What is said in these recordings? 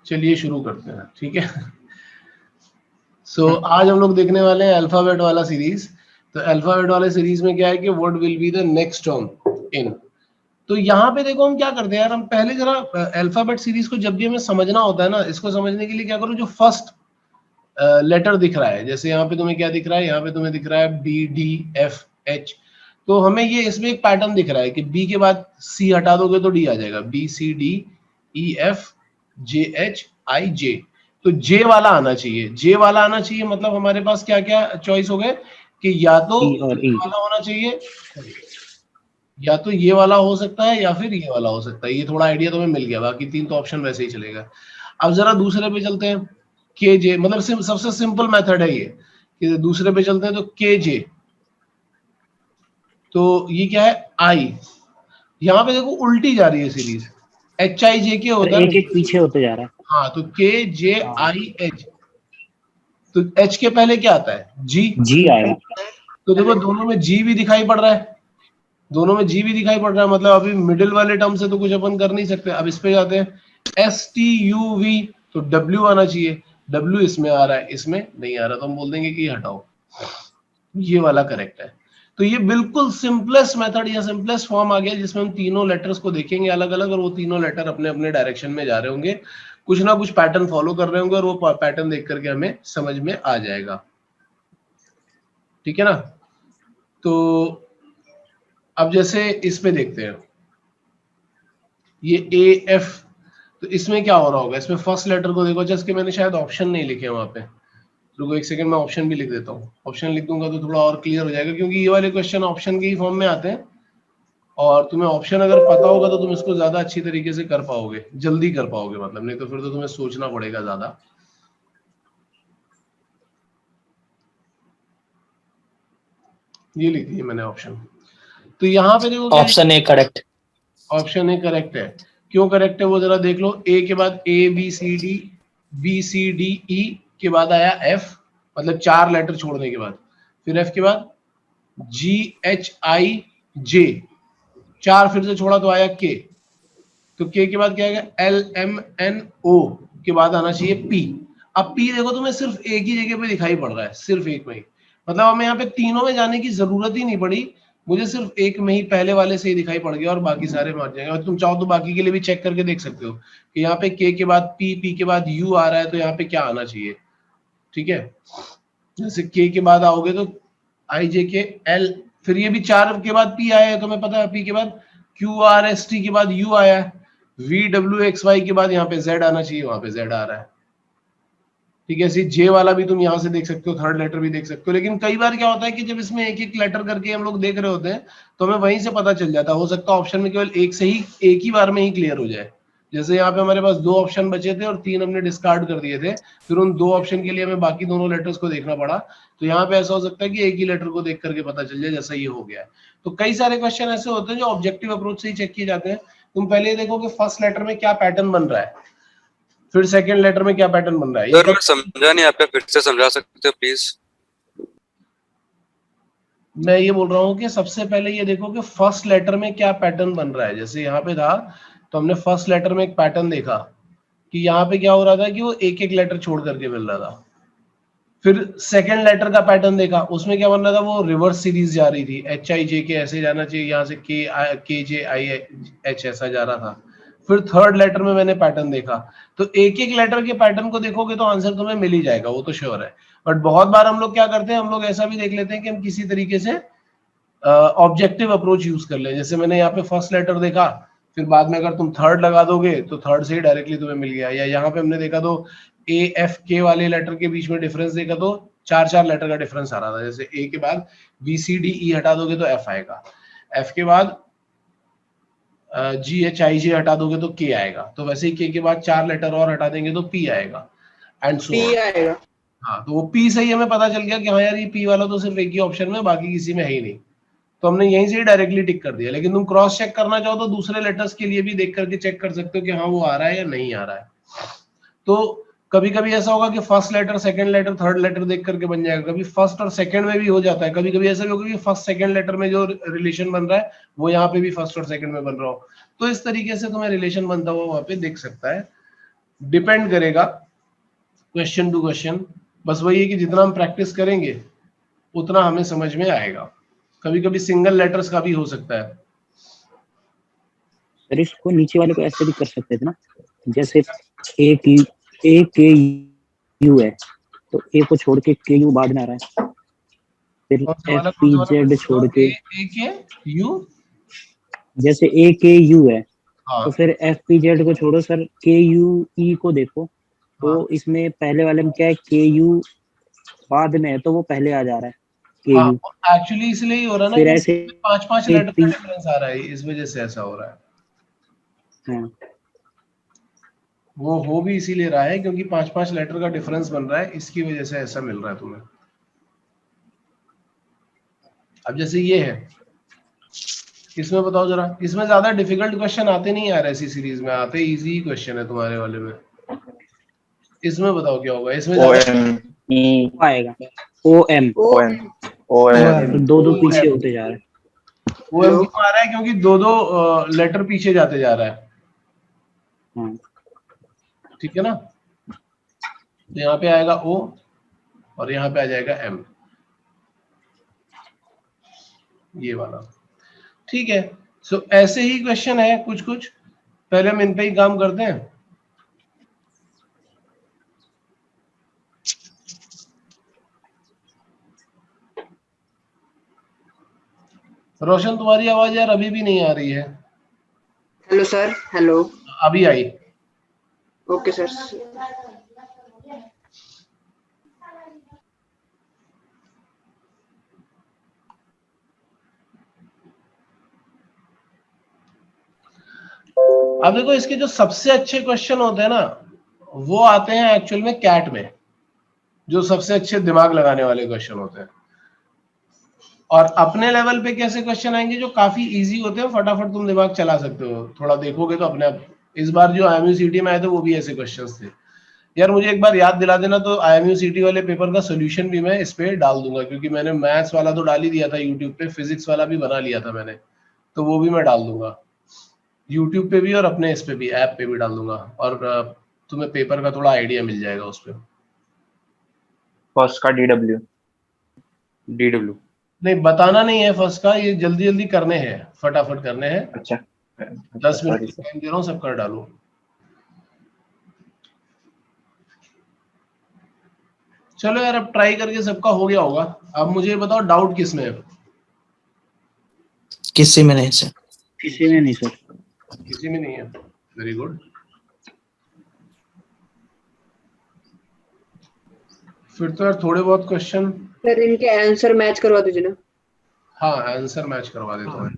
चलिए शुरू करते हैं, ठीक है। आज हम लोग देखने वाले हैं अल्फाबेट वाला सीरीज। तो अल्फाबेट वाले सीरीज में क्या है कि what will be the next term in. तो यहाँ पे देखो हम क्या करते हैं यार, हम पहले जरा अल्फाबेट सीरीज को जब भी हमें समझना होता है ना, इसको समझने के लिए क्या करो, जो फर्स्ट लेटर दिख रहा है, जैसे यहाँ पे तुम्हें क्या दिख रहा है, यहाँ पे तुम्हें दिख रहा है बी डी एफ एच। तो हमें ये इसमें एक पैटर्न दिख रहा है कि बी के बाद सी हटा दोगे तो डी आ जाएगा, B C D E F J H I J. तो जे वाला आना चाहिए, जे वाला आना चाहिए, मतलब हमारे पास क्या क्या चॉइस हो गए कि या तो ये वाला होना चाहिए, या तो ये वाला हो सकता है, या फिर ये वाला हो सकता है। ये थोड़ा आइडिया तुम्हें मिल गया, बाकी तीन तो ऑप्शन वैसे ही चलेगा। अब जरा दूसरे पे चलते हैं, के जे, मतलब सबसे सिंपल मेथड है ये कि दूसरे पे चलते हैं। तो के जे, तो ये क्या है, आई। यहाँ पे देखो उल्टी जा रही है सीरीज, एच आई जे के होता है, एक एक पीछे होते जा रहा है। हाँ, तो के जे आई एच, तो एच के पहले क्या आता है, जी, जी आएगा। तो देखो दोनों में जी भी दिखाई पड़ रहा है, दोनों में जी भी दिखाई पड़ रहा है, मतलब अभी मिडिल वाले टर्म से तो कुछ अपन कर नहीं सकते। अब इस पे जाते हैं, एस टी यू वी, तो डब्ल्यू आना चाहिए, डब्ल्यू इसमें आ रहा है, इसमें नहीं आ रहा, तो हम बोल देंगे कि हटाओ, ये वाला करेक्ट है। तो ये बिल्कुल सिंपलेस्ट मेथड या सिंपलेस्ट फॉर्म आ गया, जिसमें हम तीनों लेटर्स को देखेंगे अलग अलग, और वो तीनों लेटर अपने अपने डायरेक्शन में जा रहे होंगे, कुछ ना कुछ पैटर्न फॉलो कर रहे होंगे, और वो पैटर्न देख करके हमें समझ में आ जाएगा, ठीक है ना। तो अब जैसे इस पे देखते हैं, ये ए एफ, तो इसमें क्या हो रहा होगा, इसमें फर्स्ट लेटर को देखो, जैसे कि मैंने शायद ऑप्शन नहीं लिखे वहां पे, रुको एक सेकंड, मैं ऑप्शन भी लिख देता हूँ। ऑप्शन लिख दूंगा तो थोड़ा और क्लियर हो जाएगा, क्योंकि ये वाले क्वेश्चन ऑप्शन के ही फॉर्म में आते हैं, और तुम्हें ऑप्शन अगर पता होगा तो तुम इसको ज्यादा अच्छी तरीके से कर पाओगे, जल्दी कर पाओगे, मतलब नहीं तो फिर तो तुम्हें सोचना पड़ेगा ज्यादा। ये लिख दिया मैंने ऑप्शन। तो यहाँ पे देखो option A correct, option A correct है। क्यों करेक्ट है वो जरा देख लो, ए के बाद A B C D, B C D E के बाद आया एफ, मतलब 4 लेटर छोड़ने के बाद, फिर एफ के बाद जी एच आई जे, 4 फिर से छोड़ा तो आया के, तो के के बाद क्या आएगा, एल एम एन ओ के बाद आना चाहिए पी। अब पी देखो तुम्हें सिर्फ एक ही जगह पे दिखाई पड़ रहा है, सिर्फ एक में ही, मतलब हमें यहाँ पे तीनों में जाने की जरूरत ही नहीं पड़ी, मुझे सिर्फ एक में ही, पहले वाले से ही दिखाई पड़ गया, और बाकी सारे मार जाएंगे। और तुम चाहो तो बाकी के लिए भी चेक करके देख सकते हो कि यहाँ पे के के बाद पी, पी के बाद यू आ रहा है, तो यहाँ पे क्या आना चाहिए, ठीक है। जैसे के के बाद आओगे तो आई जे के एल, फिर ये भी 4 के बाद पी आया है, तुम्हें पता है, पी के बाद क्यू आर एस टी के बाद यू आया है, वी डब्ल्यू एक्स वाई के बाद यहाँ पे जेड आना चाहिए, वहां पे जेड आ रहा है, ठीक है। इसी जे वाला भी तुम यहाँ से देख सकते हो, थर्ड लेटर भी देख सकते हो। लेकिन कई बार क्या होता है कि जब इसमें एक एक लेटर करके हम लोग देख रहे होते हैं, तो हमें वहीं से पता चल जाता है, हो सकता है ऑप्शन में केवल एक से ही, एक ही बार में ही क्लियर हो जाए। जैसे यहाँ पे हमारे पास 2 ऑप्शन बचे थे और 3 हमने डिस्कार्ड कर दिए थे, फिर उन 2 ऑप्शन के लिए हमें बाकी दोनों लेटर्स को देखना पड़ा। तो यहाँ पे ऐसा हो सकता है कि एक ही लेटर को देख करके पता चल जाए, जैसा ये हो गया है। तो कई सारे क्वेश्चन ऐसे होते हैं जो ऑब्जेक्टिव अप्रोच से ही चेक किए जाते हैं। तुम पहले ये देखो कि फर्स्ट लेटर में क्या पैटर्न बन रहा है, फिर सेकंड लेटर में क्या पैटर्न बन रहा है। सर मैं समझा नहीं, आप फिर से समझा सकते हो प्लीज। मैं ये बोल रहा हूँ कि सबसे पहले ये देखो कि फर्स्ट लेटर में क्या पैटर्न बन रहा है। जैसे यहाँ पे था, तो हमने फर्स्ट लेटर में एक पैटर्न देखा कि यहाँ पे क्या हो रहा था कि वो एक एक लेटर छोड़ करके मिल रहा था। फिर सेकंड लेटर का पैटर्न देखा, उसमें क्या बन रहा था, वो रिवर्स सीरीज जा रही थी, एच आई जे के ऐसे जाना चाहिए, यहाँ से के जे आई एच ऐसा जा रहा था। फिर थर्ड लेटर में मैंने पैटर्न देखा, तो एक एक लेटर के पैटर्न को देखोगे तो आंसर तुम्हें मिल ही जाएगा, वो तो श्योर है। बट बहुत बार हम लोग क्या करते हैं, हम लोग ऐसा भी देख लेते हैं कि हम किसी तरीके से ऑब्जेक्टिव अप्रोच यूज कर ले। जैसे मैंने यहाँ पे फर्स्ट लेटर देखा, फिर बाद में अगर तुम थर्ड लगा दोगे तो थर्ड से ही डायरेक्टली तुम्हें मिल गया, या यहाँ पे हमने देखा तो ए एफ के वाले लेटर के बीच में डिफरेंस देखा तो 4 लेटर का डिफरेंस आ रहा था। जैसे ए के बाद बी सी डी ई हटा दोगे तो एफ आएगा, एफ के बाद जी एच आई जे हटा दोगे तो के आएगा, तो वैसे ही के के बाद 4 लेटर और हटा देंगे तो पी आएगा, एंड सो पी आएगा। हाँ, तो वो पी से ही हमें पता चल गया कि हाँ यार ये पी वाला तो सिर्फ एक ही ऑप्शन में, बाकी किसी में है ही नहीं, तो हमने यहीं से ही डायरेक्टली टिक कर दिया। लेकिन तुम क्रॉस चेक करना चाहो तो दूसरे लेटर्स के लिए भी देख करके चेक कर सकते हो कि हाँ वो आ रहा है या नहीं आ रहा है। तो कभी कभी ऐसा होगा कि first letter, second letter, third letter देख करके बन जाएगा, कभी फर्स्ट और सेकंड में भी हो जाता है, कभी कभी ऐसा भी होगा कि फर्स्ट सेकंड लेटर में जो रिलेशन बन रहा है वो यहाँ पे भी फर्स्ट और सेकंड में बन रहा हो। तो इस तरीके से तुम्हें रिलेशन बनता हुआ वहां पे दिख सकता है। डिपेंड करेगा क्वेश्चन टू क्वेश्चन। बस वही है कि जितना हम प्रैक्टिस करेंगे उतना हमें समझ में आएगा। कभी कभी सिंगल लेटर्स का भी हो सकता है। सर इसको नीचे वाले को ऐसे भी कर सकते थे ना, जैसे ए के यू है तो ए को छोड़ के के यू बाद में आ रहा है, फिर एफ पी जेड छोड़ के ए के यू, जैसे ए के यू है हाँ तो फिर एफ पी जेड को छोड़ो सर, के यू ई को देखो तो हाँ इसमें पहले वाले में क्या है, के यू बाद में है तो वो पहले आ जा रहा है के हाँ, यू। एक्चुअली इसलिए हो रहा है ना फिर कि ऐसे 5-5 लेटर का डिफरेंस आ रहा है, इस वजह से ऐसा हो रहा है। हाँ वो हो भी इसीलिए रहा है क्योंकि 5-5 लेटर का डिफरेंस बन रहा है, इसकी वजह से ऐसा मिल रहा है तुम्हें। अब जैसे ये है, इसमें बताओ जरा, इसमें ज्यादा डिफिकल्ट क्वेश्चन आते नहीं यार, ऐसी सीरीज में आते इजी क्वेश्चन है तुम्हारे वाले में। इसमें बताओ क्या होगा, इसमें आएगा ओ एम दो पीछे होते जा रहे हैं। वो एम क्यों आ रहा है, क्योंकि दो लेटर पीछे जाते जा रहा है, हाँ ठीक है ना। तो यहाँ पे आएगा ओ और यहाँ पे आ जाएगा एम, ये वाला, ठीक है। सो ऐसे ही क्वेश्चन है कुछ कुछ, पहले हम इन पे ही काम करते हैं। रोशन तुम्हारी आवाज यार अभी भी नहीं आ रही है। Hello sir, hello. अभी आई। Okay sir. अब देखो इसके जो सबसे अच्छे क्वेश्चन होते हैं ना, वो आते हैं एक्चुअल में कैट में, जो सबसे अच्छे दिमाग लगाने वाले क्वेश्चन होते हैं। और अपने लेवल पे कैसे क्वेश्चन आएंगे जो काफी इजी होते हैं, फटाफट तुम दिमाग चला सकते हो, थोड़ा देखोगे तो अपने आप। इस बार जो IMUCT में आए थे वो भी ऐसे क्वेश्चंस थे यार। मुझे एक बार याद दिला देना, तो IMUCT वाले पेपर का सोल्यूशन भी मैं इस पे डाल दूंगा, क्योंकि मैंने मैथ्स वाला तो डाल ही दिया था यूट्यूब पे, फिजिक्स वाला भी बना लिया था मैंने, तो वो भी मैं डाल दूंगा यूट्यूब पे भी और अपने इस पे भी, ऐप पे भी डाल दूंगा। और तुम्हें पेपर का थोड़ा आइडिया मिल जाएगा उस पे। फर्स्ट का डीडब्ल्यू नहीं बताना नहीं है फर्स्ट का, ये जल्दी जल्दी करने हैं, फटाफट करने हैं। अच्छा 10 मिनट टाइम दे रहा हूँ, सब कर डालो। चलो यार, अब ट्राई करके सबका हो गया होगा। अब मुझे ये बताओ डाउट किस में है? किसी में नहीं सर। किसी में नहीं सर। किसी में नहीं है, वेरी गुड। फिर तो यार थोड़े बहुत क्वेश्चन, सर इनके आंसर मैच करवा दीजिए ना। हाँ आंसर मैच करवा देता हूँ।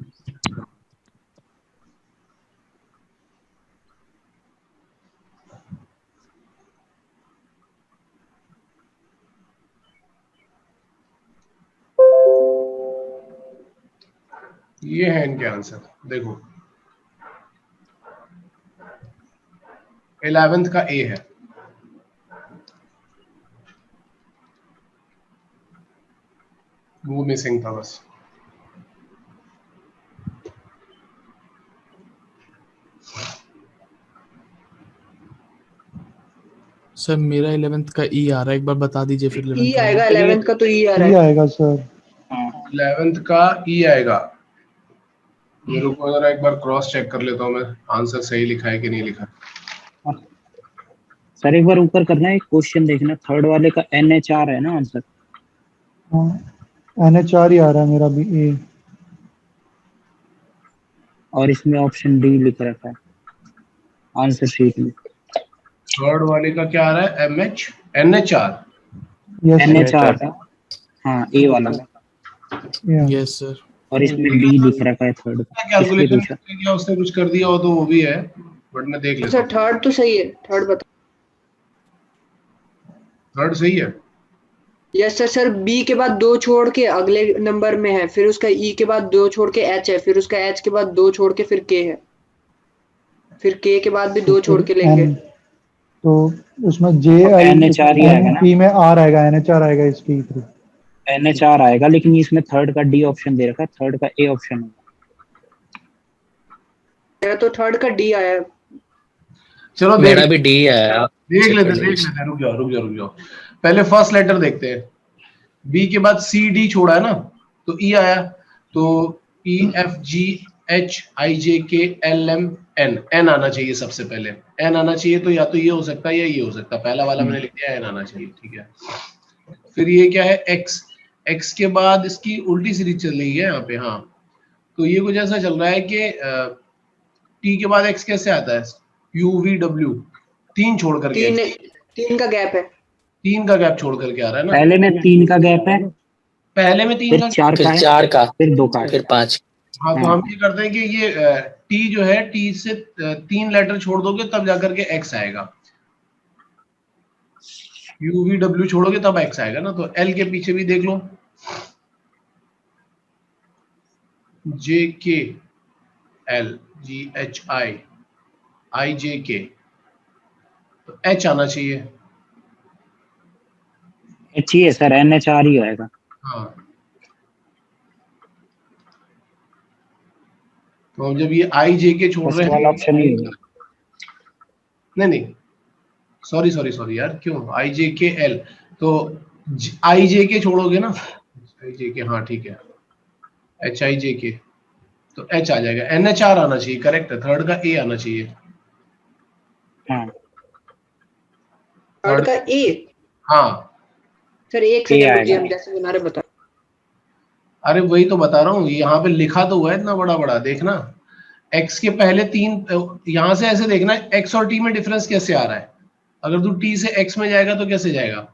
ये है इनके आंसर, देखो 11th का ए है, वो मिसिंग था बस। सर मेरा 11th का ई आ रहा है, एक बार बता दीजिए फिर। ई आएगा 11th का, तो ई आ रहा है। आएगा सर। 11th का ई आएगा। मेरे को जरा एक बार क्रॉस चेक कर लेता हूँ मैं, आंसर सही लिखा है कि नहीं लिखा। सर एक बार ऊपर करना है, क्वेश्चन देखना, थर्ड वाले का NH4 है ना आंसर। NH4 ही आ रहा है मेरा भी ए, और इसमें ऑप्शन डी लिख रखा है आंसर शीट में। थर्ड वाले का क्या आ रहा है? NH4। NH4 का, हाँ ए वाला, यस सर। और इसमें डी लिख रखा है थर्ड का। कैलकुलेशन क्या उसने कुछ कर दिया हो तो वो भी है, बट मैं देख लेता सर हूँ। थर्ड तो सही है, थर्ड बता। थर्ड सही है। Yes sir. सर बी के बाद 2 छोड़ के अगले नंबर में है, फिर उसका ई के बाद 2 छोड़ के एच है, फिर उसका एच के बाद 2 छोड़ के फिर के है, फिर के के बाद भी 2 छोड़ के लेंगे। तो उसमें जे NH4 ही आएगा ना, पी में आर आएगा, NH4 आएगा इसके थ्रू। NH4 आएगा, लेकिन इसमें थर्ड का डी ऑप्शन दे रखा है, थर्ड का ए ऑप्शन है। मेरा तो थर्ड का डी आया है। चलो मेरा भी डी है। देख लेते रुक जाओ। पहले फर्स्ट लेटर देखते हैं। बी के बाद सी डी छोड़ा है ना, तो ई आया, तो E F G H I जे के एल एम एन, एन आना चाहिए सबसे पहले। एन आना चाहिए, तो या तो ये हो सकता है या ये हो सकता है। पहला वाला मैंने लिख दिया, एन आना चाहिए, ठीक है। फिर ये क्या है, एक्स। एक्स के बाद इसकी उल्टी सीरीज चल रही है यहाँ पे, हाँ। तो ये कुछ ऐसा चल रहा है कि टी के बाद एक्स कैसे आता है, यू वी डब्ल्यू, तीन छोड़ करके, तीन का गैप है, तीन का गैप छोड़ करके आ रहा है ना। पहले में 3 का गैप है, पहले में 3 फिर का, 4 का फिर है, 4 का, फिर 2 का है। फिर 5। हाँ, तो हम ये करते हैं कि ये टी जो है, टी से 3 लेटर छोड़ दोगे तब जाकर के एक्स आएगा। यू वी डब्ल्यू छोड़ोगे तब एक्स आएगा ना। तो एल के पीछे भी देख लो, जे के एल जी एच आई आई जे के, तो एच आना चाहिए। एच ही है सर, NHR ही आएगा। हाँ, तो जब ये आई जे के छोड़ रहे फर्स्ट वाला हैं, ऑप्शन ही होगा। नहीं, सॉरी यार, क्यों आई जे के एल, तो आई जे के छोड़ोगे ना, आई जे के, हाँ ठीक है, एच आई जे के, तो एच आ जाएगा। NHR आना चाहिए, करेक्ट है। थर्ड का ए आना चाहिए। हाँ, थर्ड का ए। हाँ, सर एक ए सेकंड रुकिए, आएगा। हम जैसे बना रहे बता। अरे वही तो बता रहा हूँ, यहाँ पे लिखा तो हुआ है इतना बड़ा बड़ा, देखना। एक्स के पहले 3, यहाँ से ऐसे देखना, एक्स और टी में डिफरेंस कैसे आ रहा है। अगर तू टी से एक्स में जाएगा तो कैसे जाएगा,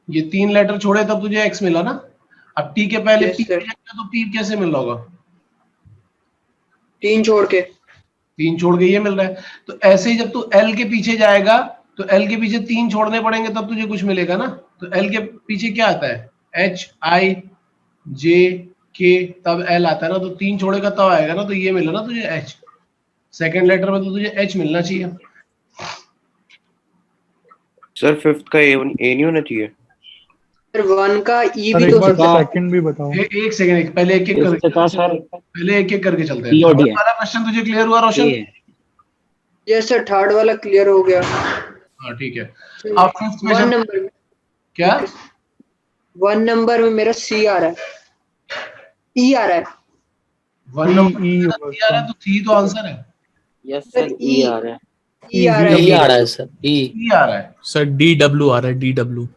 ये 3 लेटर छोड़े तब तुझे एक्स मिला ना। अब टी के पहले Yes, पी sir. जाएगा तो पी कैसे मिल रहा होगा, 3 छोड़ के। 3 छोड़ के ये मिल रहा है। तो ऐसे ही जब तू एल के पीछे जाएगा तो एल के पीछे 3 छोड़ने पड़ेंगे तब तुझे कुछ मिलेगा ना। तो एल के पीछे क्या आता है, एच आई जे के, तब एल आता है ना। तो 3 छोड़ेगा तब आएगा ना, तो ये मिला ना तुझे एच। सेकंड लेटर में तो तुझे एच मिलना चाहिए। सर फिफ्थ का ए नहीं होना चाहिए। सर 1 का ई सर भी एक तो बार सकता है। सेकंड भी बताओ। एक सेकंड, पहले एक एक करके, इसका सर पहले एक एक करके चलते हैं। POD थर्ड है। वाला क्वेश्चन तुझे क्लियर हुआ रोशन? ये है। यस सर, थर्ड वाला क्लियर हो गया। हाँ ठीक है। अब फिफ्थ में 1 नंबर में, क्या, 1 नंबर में मेरा सी आ रहा है, ई आ रहा है। 1 नंबर ई आ रहा है, तो सी तो आंसर है। यस सर सर, ई आ रहा है। ई आ रहा ई है। आ रहा है सर, ई। ई आ रहा है। सर DW आ रहा है, DW।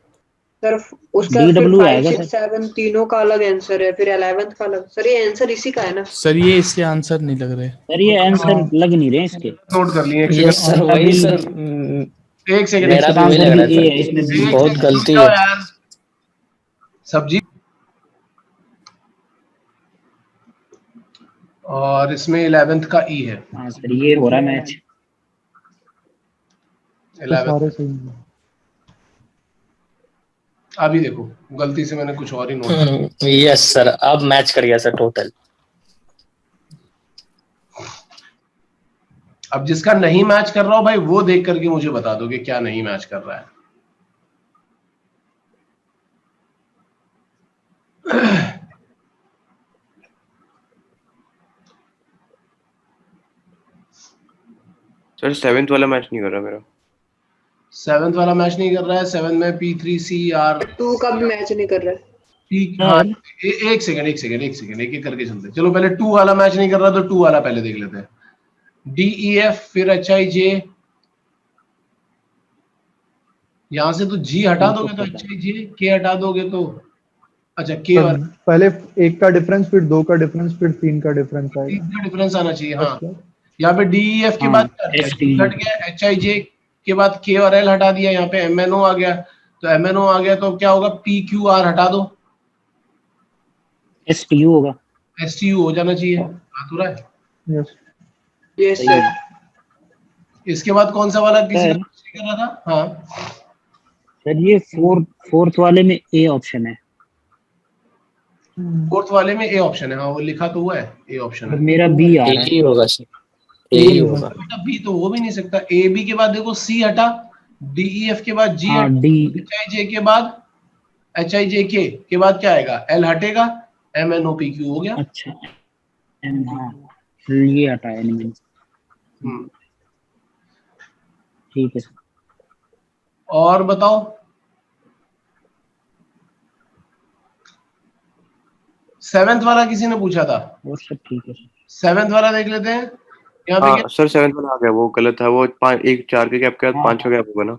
सर उसका फिर DW 5 आएगा 6 7 तीनों का अलग आंसर है, फिर 11th का अलग। सर ये आंसर इसी का है ना? सर ये इसके आंसर नहीं लग रहे। सर ये आंसर लग नहीं रहे इसके। नोट कर लिए, एक यस सर, और वही अभी- सर। सेकंड, एक सेकंड, मेरा इसका भी वही आंसर लग रहा भी है ए है, सर। इसमें बहुत गलती है यार, सब्जी। और इसमें 11th का ई है। हाँ सर, ये हो रहा है मैच। 11th। सारे सही हैं। अभी देखो, गलती से मैंने कुछ और ही नोट। यस सर, अब मैच कर गया सर टोटल। अब जिसका नहीं मैच कर रहा हो भाई, वो देख करके मुझे बता दो कि क्या नहीं मैच कर रहा है। सर सेवेंथ वाला मैच नहीं कर रहा मेरा। 7th वाला मैच नहीं कर रहा है। 7 में P3CR 2 का भी मैच नहीं कर रहा है। हाँ, एक सेकंड, एक एक करके चलते हैं। चलो पहले 2 वाला मैच नहीं कर रहा, तो 2 वाला पहले देख लेते हैं। DEF, फिर HIJ, यहां से तो G हटा दोगे तो HIJ, K हटा दोगे तो, अच्छा K सर, वाला पहले एक का डिफरेंस, फिर 2 का डिफरेंस, फिर 3 का डिफरेंस 3 आएगा। का डिफरेंस आना चाहिए। हाँ, बस यहाँ पे DEF के हाँ, बाद क्या हट ST गया? हट गया। HIJ के बाद K और L हटा दिया, यहाँ पे MNO आ गया। तो MNO आ गया तो क्या होगा, PQR हटा दो, STU होगा। STU हो जाना चाहिए। हाथ हो रहा है। यस। Yes sir. इसके बाद कौन सा वाला किसी सर। का कुछ नहीं कर रहा था? हाँ, सर ये फोर्थ वाले में ए ऑप्शन है। फोर्थ वाले में ए ऑप्शन है। हाँ, वो लिखा तो हुआ है, ए ऑप्शन और है। मेरा बी आ रहा एक है। ही होगा सर, एक ही होगा। बेटा बी तो हो भी नहीं सकता। ए बी के बाद देखो सी हटा, DEF के बाद G हाँ, हटा, D। HIJ के बाद HIJK के बाद क्या आएगा, L हटेगा, MNOPQ हो गया। अच्छा, हाँ, ये हटाया नहीं मैंने। हम्म, ठीक है सर। और बताओ। सेवेंथ वाला किसी ने पूछा था, और सब ठीक है सर। सेवेंथ वाला देख लेते हैं। यहाँ पे हाँ क्या, सर 7 वाला आ गया, वो गलत था, वो पाँच, एक 4 के गैप के बाद हाँ 5 का गैप होगा ना।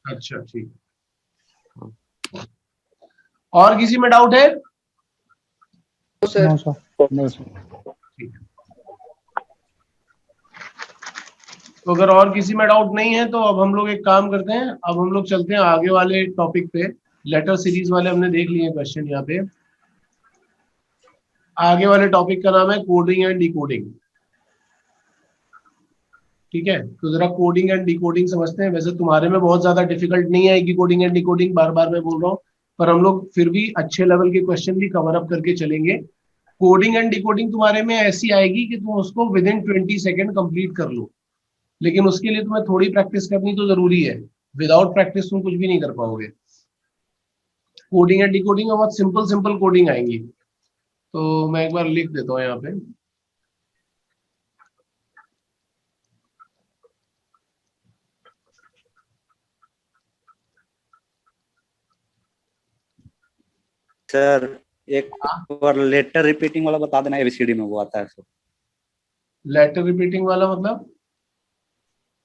अच्छा ठीक। और किसी में डाउट है? तो sir no sir. No sir. ठीक है। तो अगर और किसी में डाउट नहीं है तो अब हम लोग एक काम करते हैं, अब हम लोग चलते हैं आगे वाले टॉपिक पे। लेटर सीरीज वाले हमने देख लिए क्वेश्चन यहाँ पे। आगे वाले टॉपिक का नाम है कोडिंग एंड डिकोडिंग। ठीक है, तो जरा कोडिंग एंड डिकोडिंग समझते हैं। वैसे तुम्हारे में बहुत ज्यादा डिफिकल्ट नहीं आएगी कोडिंग एंड डिकोडिंग, बार बार मैं बोल रहा हूँ, पर हम लोग फिर भी अच्छे लेवल के क्वेश्चन भी कवर अप करके चलेंगे। कोडिंग एंड डिकोडिंग तुम्हारे में ऐसी आएगी कि तुम उसको विद इन 20 सेकेंड कंप्लीट कर लो, लेकिन उसके लिए तुम्हें थोड़ी प्रैक्टिस करनी तो जरूरी है। विदाउट प्रैक्टिस तुम कुछ भी नहीं कर पाओगे। कोडिंग एंड डिकोडिंग में बहुत सिंपल सिंपल कोडिंग आएंगी। तो मैं एक बार लिख देता हूँ यहाँ पे। सर एक और लेटर रिपीटिंग वाला बता देना, एबीसीडी में वो आता है सर। लेटर रिपीटिंग वाला मतलब?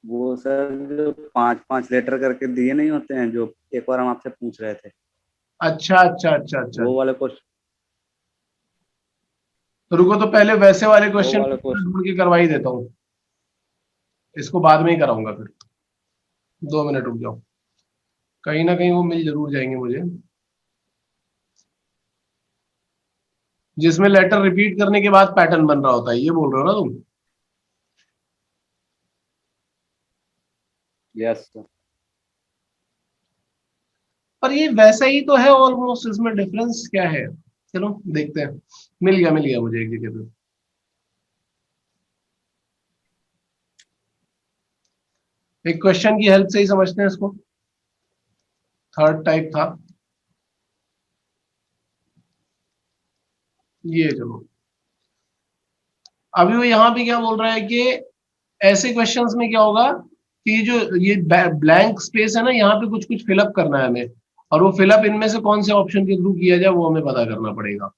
वो सर जो 5-5 लेटर करके दिए नहीं होते हैं, जो एक बार हम आपसे पूछ रहे थे, अच्छा अच्छा अच्छा अच्छा। वो वाले क्वेश्चन। तो रुको, तो पहले वैसे वाले वो क्वेश्चन वाले क्वेश्चन ढूंढ के करवा ही देता हूँ, इसको बाद में ही कराऊंगा फिर। 2 मिनट रुक जाओ, कहीं ना कहीं वो मिल जरूर जाएंगे मुझे, जिसमें लेटर रिपीट करने के बाद पैटर्न बन रहा होता है, ये बोल रहे हो ना तुम? Yes sir. पर ये वैसा ही तो है ऑलमोस्ट, इसमें डिफरेंस क्या है? चलो देखते हैं। मिल गया मुझे एक जगह पे। एक क्वेश्चन की हेल्प से ही समझते हैं इसको। थर्ड टाइप था ये, चलो। अभी वो यहाँ पे क्या बोल रहा है कि ऐसे क्वेश्चंस में क्या होगा कि जो ये ब्लैंक स्पेस है ना, यहाँ पे कुछ कुछ फिलअप करना है हमें, और वो फिलअप इनमें से कौन से ऑप्शन के थ्रू किया जाए वो हमें पता करना पड़ेगा।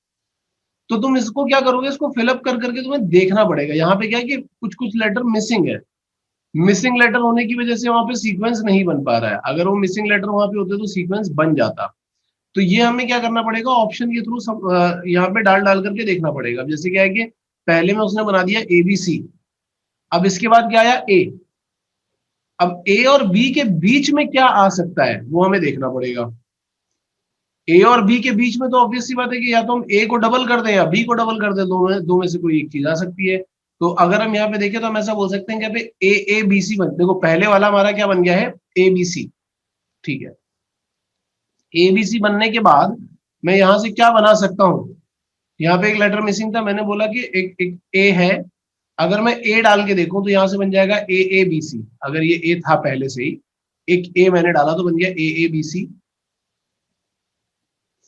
तो तुम इसको क्या करोगे, इसको फिलअप कर करके तुम्हें देखना पड़ेगा। यहाँ पे क्या है कि कुछ कुछ लेटर मिसिंग है। मिसिंग लेटर होने की वजह से वहां पे सीक्वेंस नहीं बन पा रहा है। अगर वो मिसिंग लेटर वहां पे होते तो सीक्वेंस बन जाता। तो ये हमें क्या करना पड़ेगा, ऑप्शन के थ्रू यहाँ पे डाल डाल करके देखना पड़ेगा। जैसे क्या है कि पहले में उसने बना दिया ABC, अब इसके बाद क्या आया A। अब A और B के बीच में क्या आ सकता है वो हमें देखना पड़ेगा। A और B के बीच में तो ऑब्वियस सी बात है कि या तो हम A को डबल कर दें या B को डबल कर दें, दो में से कोई एक चीज आ सकती है। तो अगर हम यहाँ पे देखें तो हम ऐसा बोल सकते हैं कि यहाँ पे AABC बन, देखो पहले वाला हमारा क्या बन गया है, ABC। ठीक है, ABC बनने के बाद मैं यहां से क्या बना सकता हूं, यहाँ पे एक लेटर मिसिंग था, मैंने बोला कि एक A है। अगर मैं A डाल के देखूं तो यहां से बन जाएगा AABC। अगर ये A था पहले से ही, एक A मैंने डाला तो बन गया AABC।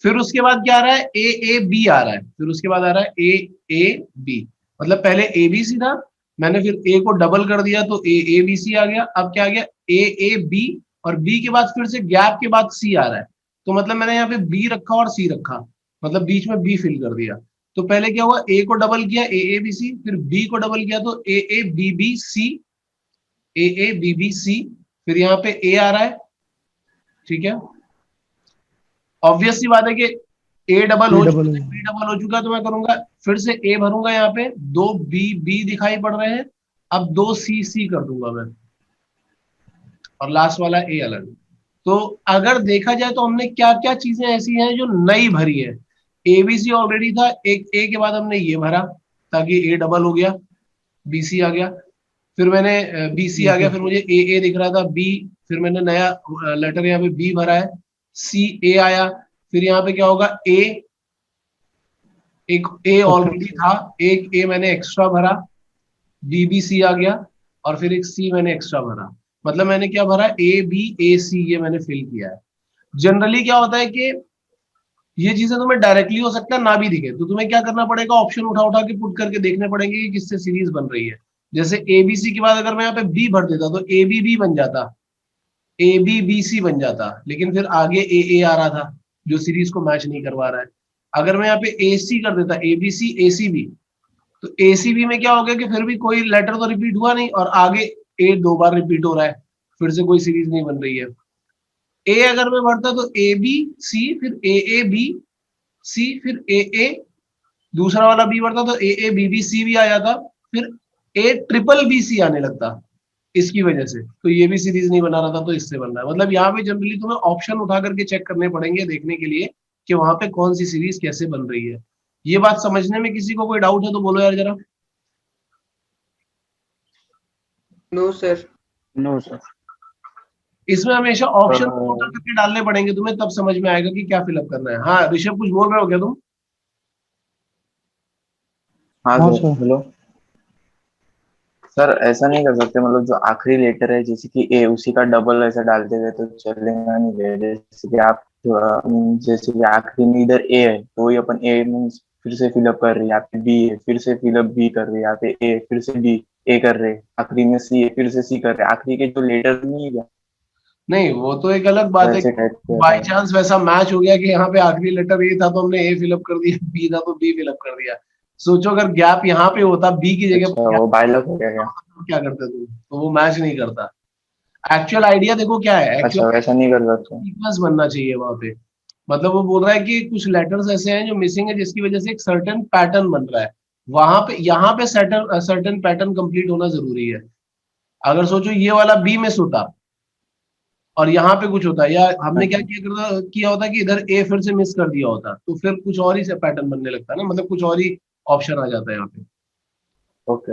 फिर उसके बाद क्या आ रहा है, AAB आ रहा है। फिर उसके बाद आ रहा है AAB, मतलब पहले ABC था, मैंने फिर A को डबल कर दिया तो AABC आ गया। अब क्या आ गया, AAB, और B के बाद फिर से गैप के बाद C आ रहा है। तो मतलब मैंने यहाँ पे B रखा और C रखा, मतलब बीच में B फिल कर दिया। तो पहले क्या हुआ, A को डबल किया AABC, फिर B को डबल किया तो AABBC, AABBC, फिर यहाँ पे A आ रहा है। ठीक है, ऑब्वियस सी बात है कि A डबल हो चुका है, B डबल हो चुका है, तो मैं करूंगा फिर से A भरूंगा। यहाँ पे 2B दिखाई पड़ रहे हैं, अब 2C कर दूंगा मैं, और लास्ट वाला A अलग। तो अगर देखा जाए तो हमने क्या क्या चीजें ऐसी हैं जो नई भरी है। ABC ऑलरेडी था, एक A के बाद हमने ये भरा ताकि A डबल हो गया, BC आ गया। फिर मैंने BC आ गया, फिर मुझे AA दिख रहा था, B, फिर मैंने नया लेटर यहाँ पे B भरा है, CA आया। फिर यहाँ पे क्या होगा, एक A ऑलरेडी था, एक A मैंने एक्स्ट्रा भरा, BBC आ गया, और फिर एक C मैंने एक्स्ट्रा भरा। मतलब मैंने क्या भरा, ABAC, ये मैंने फिल किया है। जनरली क्या होता है कि ये चीजें तुम्हें डायरेक्टली हो सकता है ना भी दिखे, तो तुम्हें क्या करना पड़ेगा, ऑप्शन उठा उठा के पुट करके देखने पड़ेंगे कि किससे सीरीज बन रही है। जैसे एबीसी के बाद अगर मैं यहाँ पे बी भर देता तो ए बी बी बन जाता, ए बी बी सी बन जाता, लेकिन फिर आगे ए आ रहा था जो सीरीज को मैच नहीं करवा रहा है। अगर मैं यहाँ पे ए सी कर देता, ए बी सी ए सी बी, तो ए सी बी में क्या हो गया कि फिर भी कोई लेटर तो रिपीट हुआ नहीं, और आगे ए 2 बार रिपीट हो रहा है, फिर से कोई सीरीज नहीं बन रही है। ए अगर मैं भरता तो ए बी सी, फिर ए बी सी, फिर ए दूसरा वाला बी भरता तो ए बी बी सी भी आ जाता, फिर ए ट्रिपल बी सी आने लगता इसकी वजह से, तो ये भी सीरीज नहीं बना रहा था, तो इससे बन रहा है। मतलब यहाँ पे जनरली तुम्हें ऑप्शन उठा करके चेक करने पड़ेंगे देखने के लिए कि वहां पे कौन सी सीरीज कैसे बन रही है। ये बात समझने में किसी को कोई डाउट है तो बोलो यार जरा। No sir. No sir. इसमें हमेशा ऑप्शन उठा करके डालने पड़ेंगे तुम्हें, तब समझ में आएगा कि क्या फिलअप करना है। हाँ ऋषभ कुछ बोल रहे हो क्या तुम? हाँ हाँ सर, सर। हेलो सर, ऐसा नहीं कर सकते, मतलब जो आखिरी लेटर है जैसे कि ए, उसी का डबल ऐसा डालते गए तो चलेगा नहीं गए। जैसे कि आप जैसे कि आखिरी में इधर ए है तो वही अपन ए मीन्स फिर से फिलअप कर रही है, यहाँ पे बी है फिर से फिलअप बी कर रही है, यहाँ पे ए फिर से बी ए कर रहे, आखिरी में सी है फिर से सी कर रहे, आखिरी के जो लेटर नहीं है क्या, नहीं वो तो एक अलग बात है, वैसे टाइप के बाई चांस वैसा मैच हो गया कि यहाँ पे आखिरी लेटर ए था तो हमने ए फिलअप कर दिया, बी था तो बी फिलअप कर दिया। सोचो अगर गैप यहाँ पे होता बी की जगह अच्छा, वो बायलॉग हो गया क्या? तो क्या करते तुम? तो वो मैच नहीं करता। एक्चुअल आइडिया देखो क्या है, अच्छा, एक्चुअल वैसा नहीं कर सकते। सीक्वेंस बनना चाहिए वहां पे। मतलब वो बोल रहा है कि कुछ लेटर्स ऐसे हैं जो मिसिंग है जिसकी वजह से एक सर्टेन पैटर्न बन रहा है, वहां पे यहाँ पे सर्टेन पैटर्न कंप्लीट होना जरूरी है। अगर सोचो ये वाला बी मिस होता और यहाँ पे कुछ होता, या हमने क्या किया होता कि इधर ए फिर से मिस कर दिया होता, तो फिर कुछ और ही से पैटर्न बनने लगता है ना, मतलब कुछ और ही ऑप्शन आ जाता है यहाँ पे। ओके,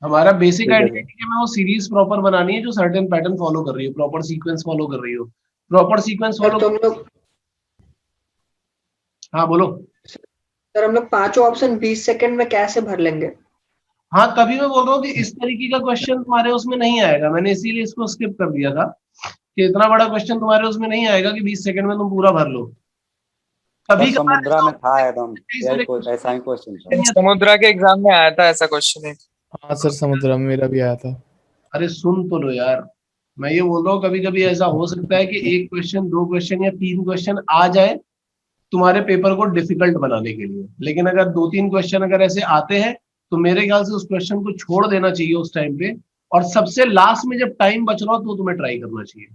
हमारा बेसिक ठीक है आइडिया कि हमें वो सीरीज प्रॉपर बनानी है जो सर्टेन पैटर्न फॉलो कर रही हो, प्रॉपर सीक्वेंस फॉलो कर रही हो, प्रॉपर सीक्वेंस सर फॉलो। तुम लोग हाँ बोलो। सर हम लोग पांचों ऑप्शन 20 सेकंड में कैसे भर लेंगे? हाँ तभी मैं बोल रहा हूँ कि इस तरीके का क्वेश्चन तुम्हारे उसमें नहीं आएगा, मैंने इसीलिए इसको स्किप कर दिया था कि इतना बड़ा क्वेश्चन तुम्हारे उसमें नहीं आएगा कि 20 सेकंड में तुम पूरा भर लो। कभी समुद्रा में था एकदम ऐसा ही क्वेश्चन था। समुद्रा के एग्जाम में आया था ऐसा क्वेश्चन एक। हाँ सर समुद्रा में मेरा भी आया था। अरे सुन तो लो यार, मैं ये बोल रहा हूँ कभी कभी ऐसा हो सकता है कि एक क्वेश्चन, 2 क्वेश्चन या 3 क्वेश्चन आ जाए तुम्हारे पेपर को डिफिकल्ट बनाने के लिए, लेकिन अगर 2-3 क्वेश्चन अगर ऐसे आते हैं तो मेरे ख्याल से उस क्वेश्चन को छोड़ देना चाहिए उस टाइम पे, और सबसे लास्ट में जब टाइम बच रहा हो तो तुम्हें ट्राई करना चाहिए।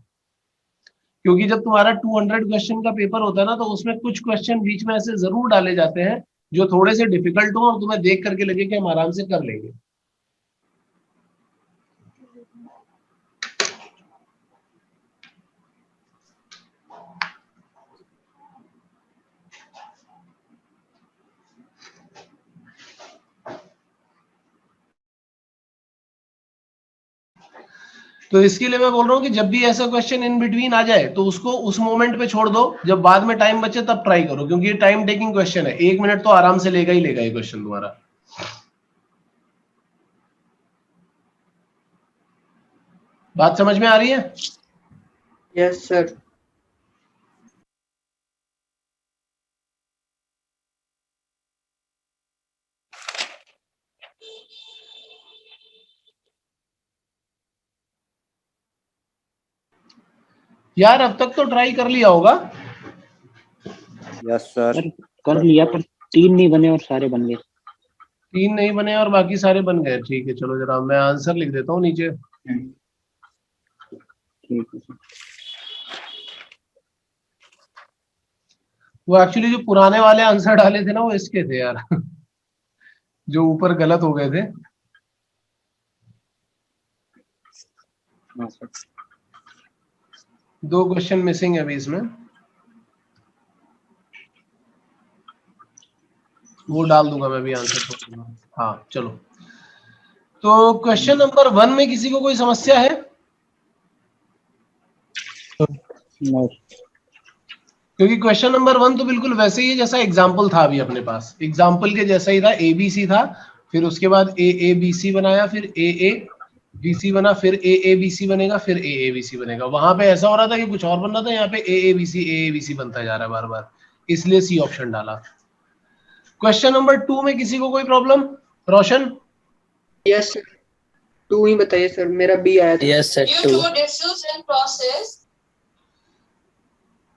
क्योंकि जब तुम्हारा 200 क्वेश्चन का पेपर होता है ना, तो उसमें कुछ क्वेश्चन बीच में ऐसे जरूर डाले जाते हैं जो थोड़े से डिफिकल्ट हो और तुम्हें देख करके लगे कि हम आराम से कर लेंगे। तो इसके लिए मैं बोल रहा हूँ कि जब भी ऐसा क्वेश्चन इन बिटवीन आ जाए तो उसको उस मोमेंट पे छोड़ दो, जब बाद में टाइम बचे तब ट्राई करो, क्योंकि ये टाइम टेकिंग क्वेश्चन है, 1 मिनट तो आराम से लेगा ही लेगा ये क्वेश्चन तुम्हारा। बात समझ में आ रही है? Yes sir. यार अब तक तो ट्राई कर लिया होगा। Yes sir. कर लिया पर 3 नहीं बने और सारे बन गए। 3 नहीं बने और बाकी सारे बन गए, ठीक है चलो जरा मैं आंसर लिख देता हूँ नीचे। ठीक है सर। वो एक्चुअली जो पुराने वाले आंसर डाले थे ना वो इसके थे यार जो ऊपर गलत हो गए थे। हाँ सर। 2 क्वेश्चन मिसिंग है अभी इसमें, वो डाल दूंगा मैं भी आंसर। हाँ चलो, तो क्वेश्चन नंबर 1 में किसी को कोई समस्या है? नो। क्योंकि क्वेश्चन नंबर 1 तो बिल्कुल वैसे ही है जैसा एग्जाम्पल था अभी अपने पास, एग्जाम्पल के जैसा ही था, ABC था, फिर उसके बाद A B C बनाया, फिर A BC बना, फिर AABC बनेगा, फिर AABC बनेगा। वहां पे ऐसा हो रहा था कि कुछ और बन रहा था, यहाँ पे AABC बनता जा रहा है बार बार, इसलिए C ऑप्शन डाला। क्वेश्चन नंबर 2 में किसी को कोई प्रॉब्लम? रोशन? यस सर, 2 ही बताइए सर, मेरा B आया था। Yes sir 2।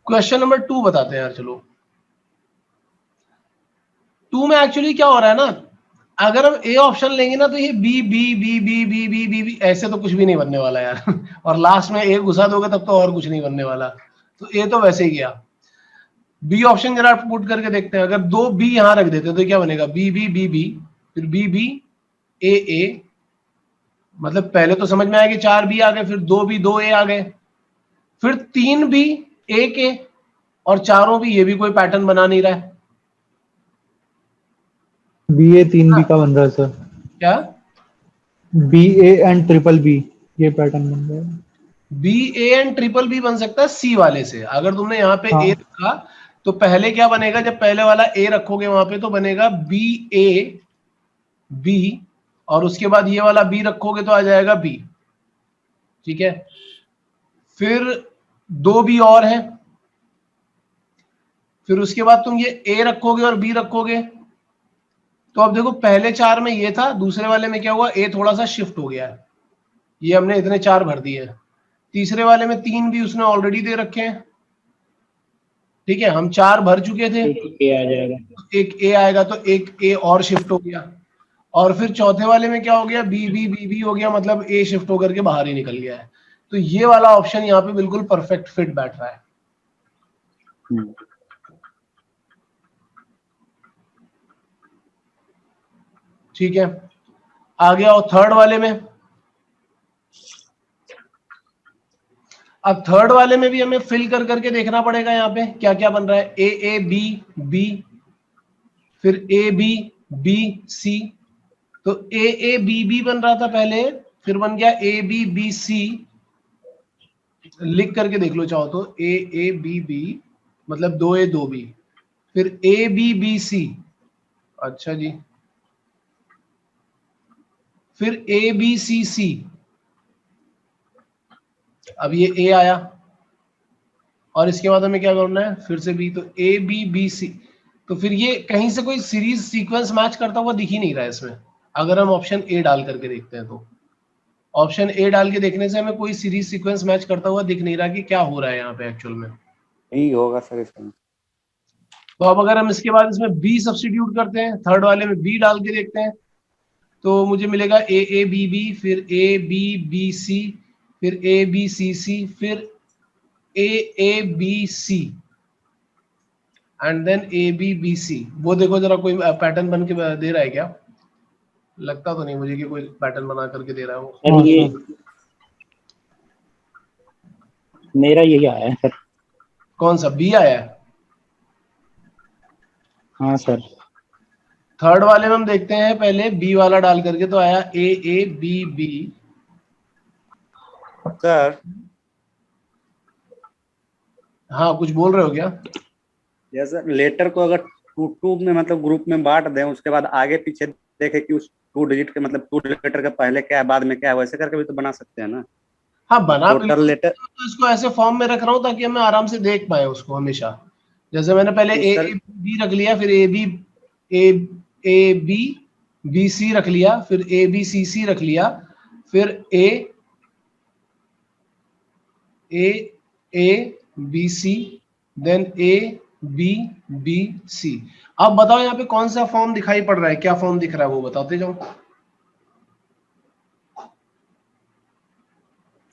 क्वेश्चन नंबर 2 बताते हैं यार, चलो। 2 में एक्चुअली क्या हो रहा है ना, अगर हम A ऑप्शन लेंगे ना तो ये B B B B B B B B ऐसे तो कुछ भी नहीं बनने वाला यार और लास्ट में A घुसा दोगे तब तो और कुछ नहीं बनने वाला, तो A तो वैसे ही गया। B ऑप्शन जरा पुट करके देखते हैं, अगर 2 B यहाँ रख देते हैं तो क्या बनेगा? B B B B, फिर B B A A, मतलब पहले तो समझ में आया कि 4 B आ गए, फिर 2 B 2 A आ गए, फिर 3 B 1 A, और चारों भी, ये भी कोई पैटर्न बना नहीं रहा है। BA 3B का बन रहा है सर। क्या? BA एंड ट्रिपल B, ये पैटर्न बन रहा है। BA एंड ट्रिपल B बन सकता है C वाले से। अगर तुमने यहाँ पे हाँ। A रखा तो पहले क्या बनेगा, जब पहले वाला A रखोगे वहां पे तो बनेगा BA B, और उसके बाद ये वाला B रखोगे तो आ जाएगा B, ठीक है। फिर 2 B और हैं, फिर उसके बाद तुम ये A रखोगे और B रखोगे, तो अब देखो पहले 4 में ये था, दूसरे वाले में क्या हुआ, A थोड़ा सा शिफ्ट हो गया है, ये हमने इतने 4 भर दिए हैं। तीसरे वाले में 3 भी उसने ऑलरेडी दे रखे हैं, ठीक है, हम 4 भर चुके थे, एक A आ जाएगा, एक A आएगा तो एक A और शिफ्ट हो गया, और फिर चौथे वाले में क्या हो गया, B B B B हो गया, मतलब A शिफ्ट होकर के बाहर ही निकल गया है। तो ये वाला ऑप्शन यहाँ पे बिल्कुल परफेक्ट फिट बैठ रहा है। ठीक है, आगे आओ थर्ड वाले में। अब थर्ड वाले में भी हमें फिल कर करके देखना पड़ेगा यहाँ पे क्या क्या बन रहा है। A A B B, फिर A B B C, तो A A B B बन रहा था पहले, फिर बन गया A B B C, लिख करके देख लो चाहो तो, A A B B मतलब 2 A 2 B, फिर A B B C, अच्छा जी, फिर A B C C, अब ये A आया, और इसके बाद हमें क्या करना है, फिर से B, तो A B B C, तो फिर ये कहीं से कोई सीरीज सीक्वेंस मैच करता हुआ दिख ही नहीं रहा है इसमें। अगर हम ऑप्शन A डाल करके देखते हैं तो ऑप्शन A डाल के देखने से हमें कोई सीरीज सीक्वेंस मैच करता हुआ दिख नहीं रहा कि क्या हो रहा है यहाँ पे एक्चुअल में। यही होगा सर इसमें। तो अब अगर हम इसके बाद इसमें B सब्स्टिट्यूट करते हैं, थर्ड वाले में B डाल के देखते हैं, तो मुझे मिलेगा A A B B, फिर A B B C, फिर A B C C, फिर A A B C, and then A B B C। वो देखो जरा कोई पैटर्न बन के दे रहा है क्या? लगता तो नहीं मुझे कि कोई पैटर्न बना करके दे रहा है वो। सर ये मेरा यही आया है सर। कौन सा B आया है? हाँ सर। थर्ड वाले में हम देखते हैं, पहले B वाला डाल करके तो आया A A B B। Sir हाँ कुछ बोल रहे हो क्या? यस सर, लेटर को अगर टू में मतलब ग्रुप में बांट दें, उसके बाद आगे पीछे देखे कि उस 2 डिजिट के मतलब 2 लेटर का पहले क्या है बाद में क्या है, वैसे करके भी तो बना सकते हैं ना। हाँ बना टोटल लेटर, तो इसको ऐसे फॉर्म में रख रहा हूँ ताकि हमें आराम से देख पाए उसको हमेशा। जैसे मैंने पहले A A B रख लिया, फिर A B A B B C रख लिया, फिर A B C C रख लिया, फिर A B C, then A B B C। अब बताओ यहाँ पे कौन सा फॉर्म दिखाई पड़ रहा है, क्या फॉर्म दिख रहा है वो बताते जाओ।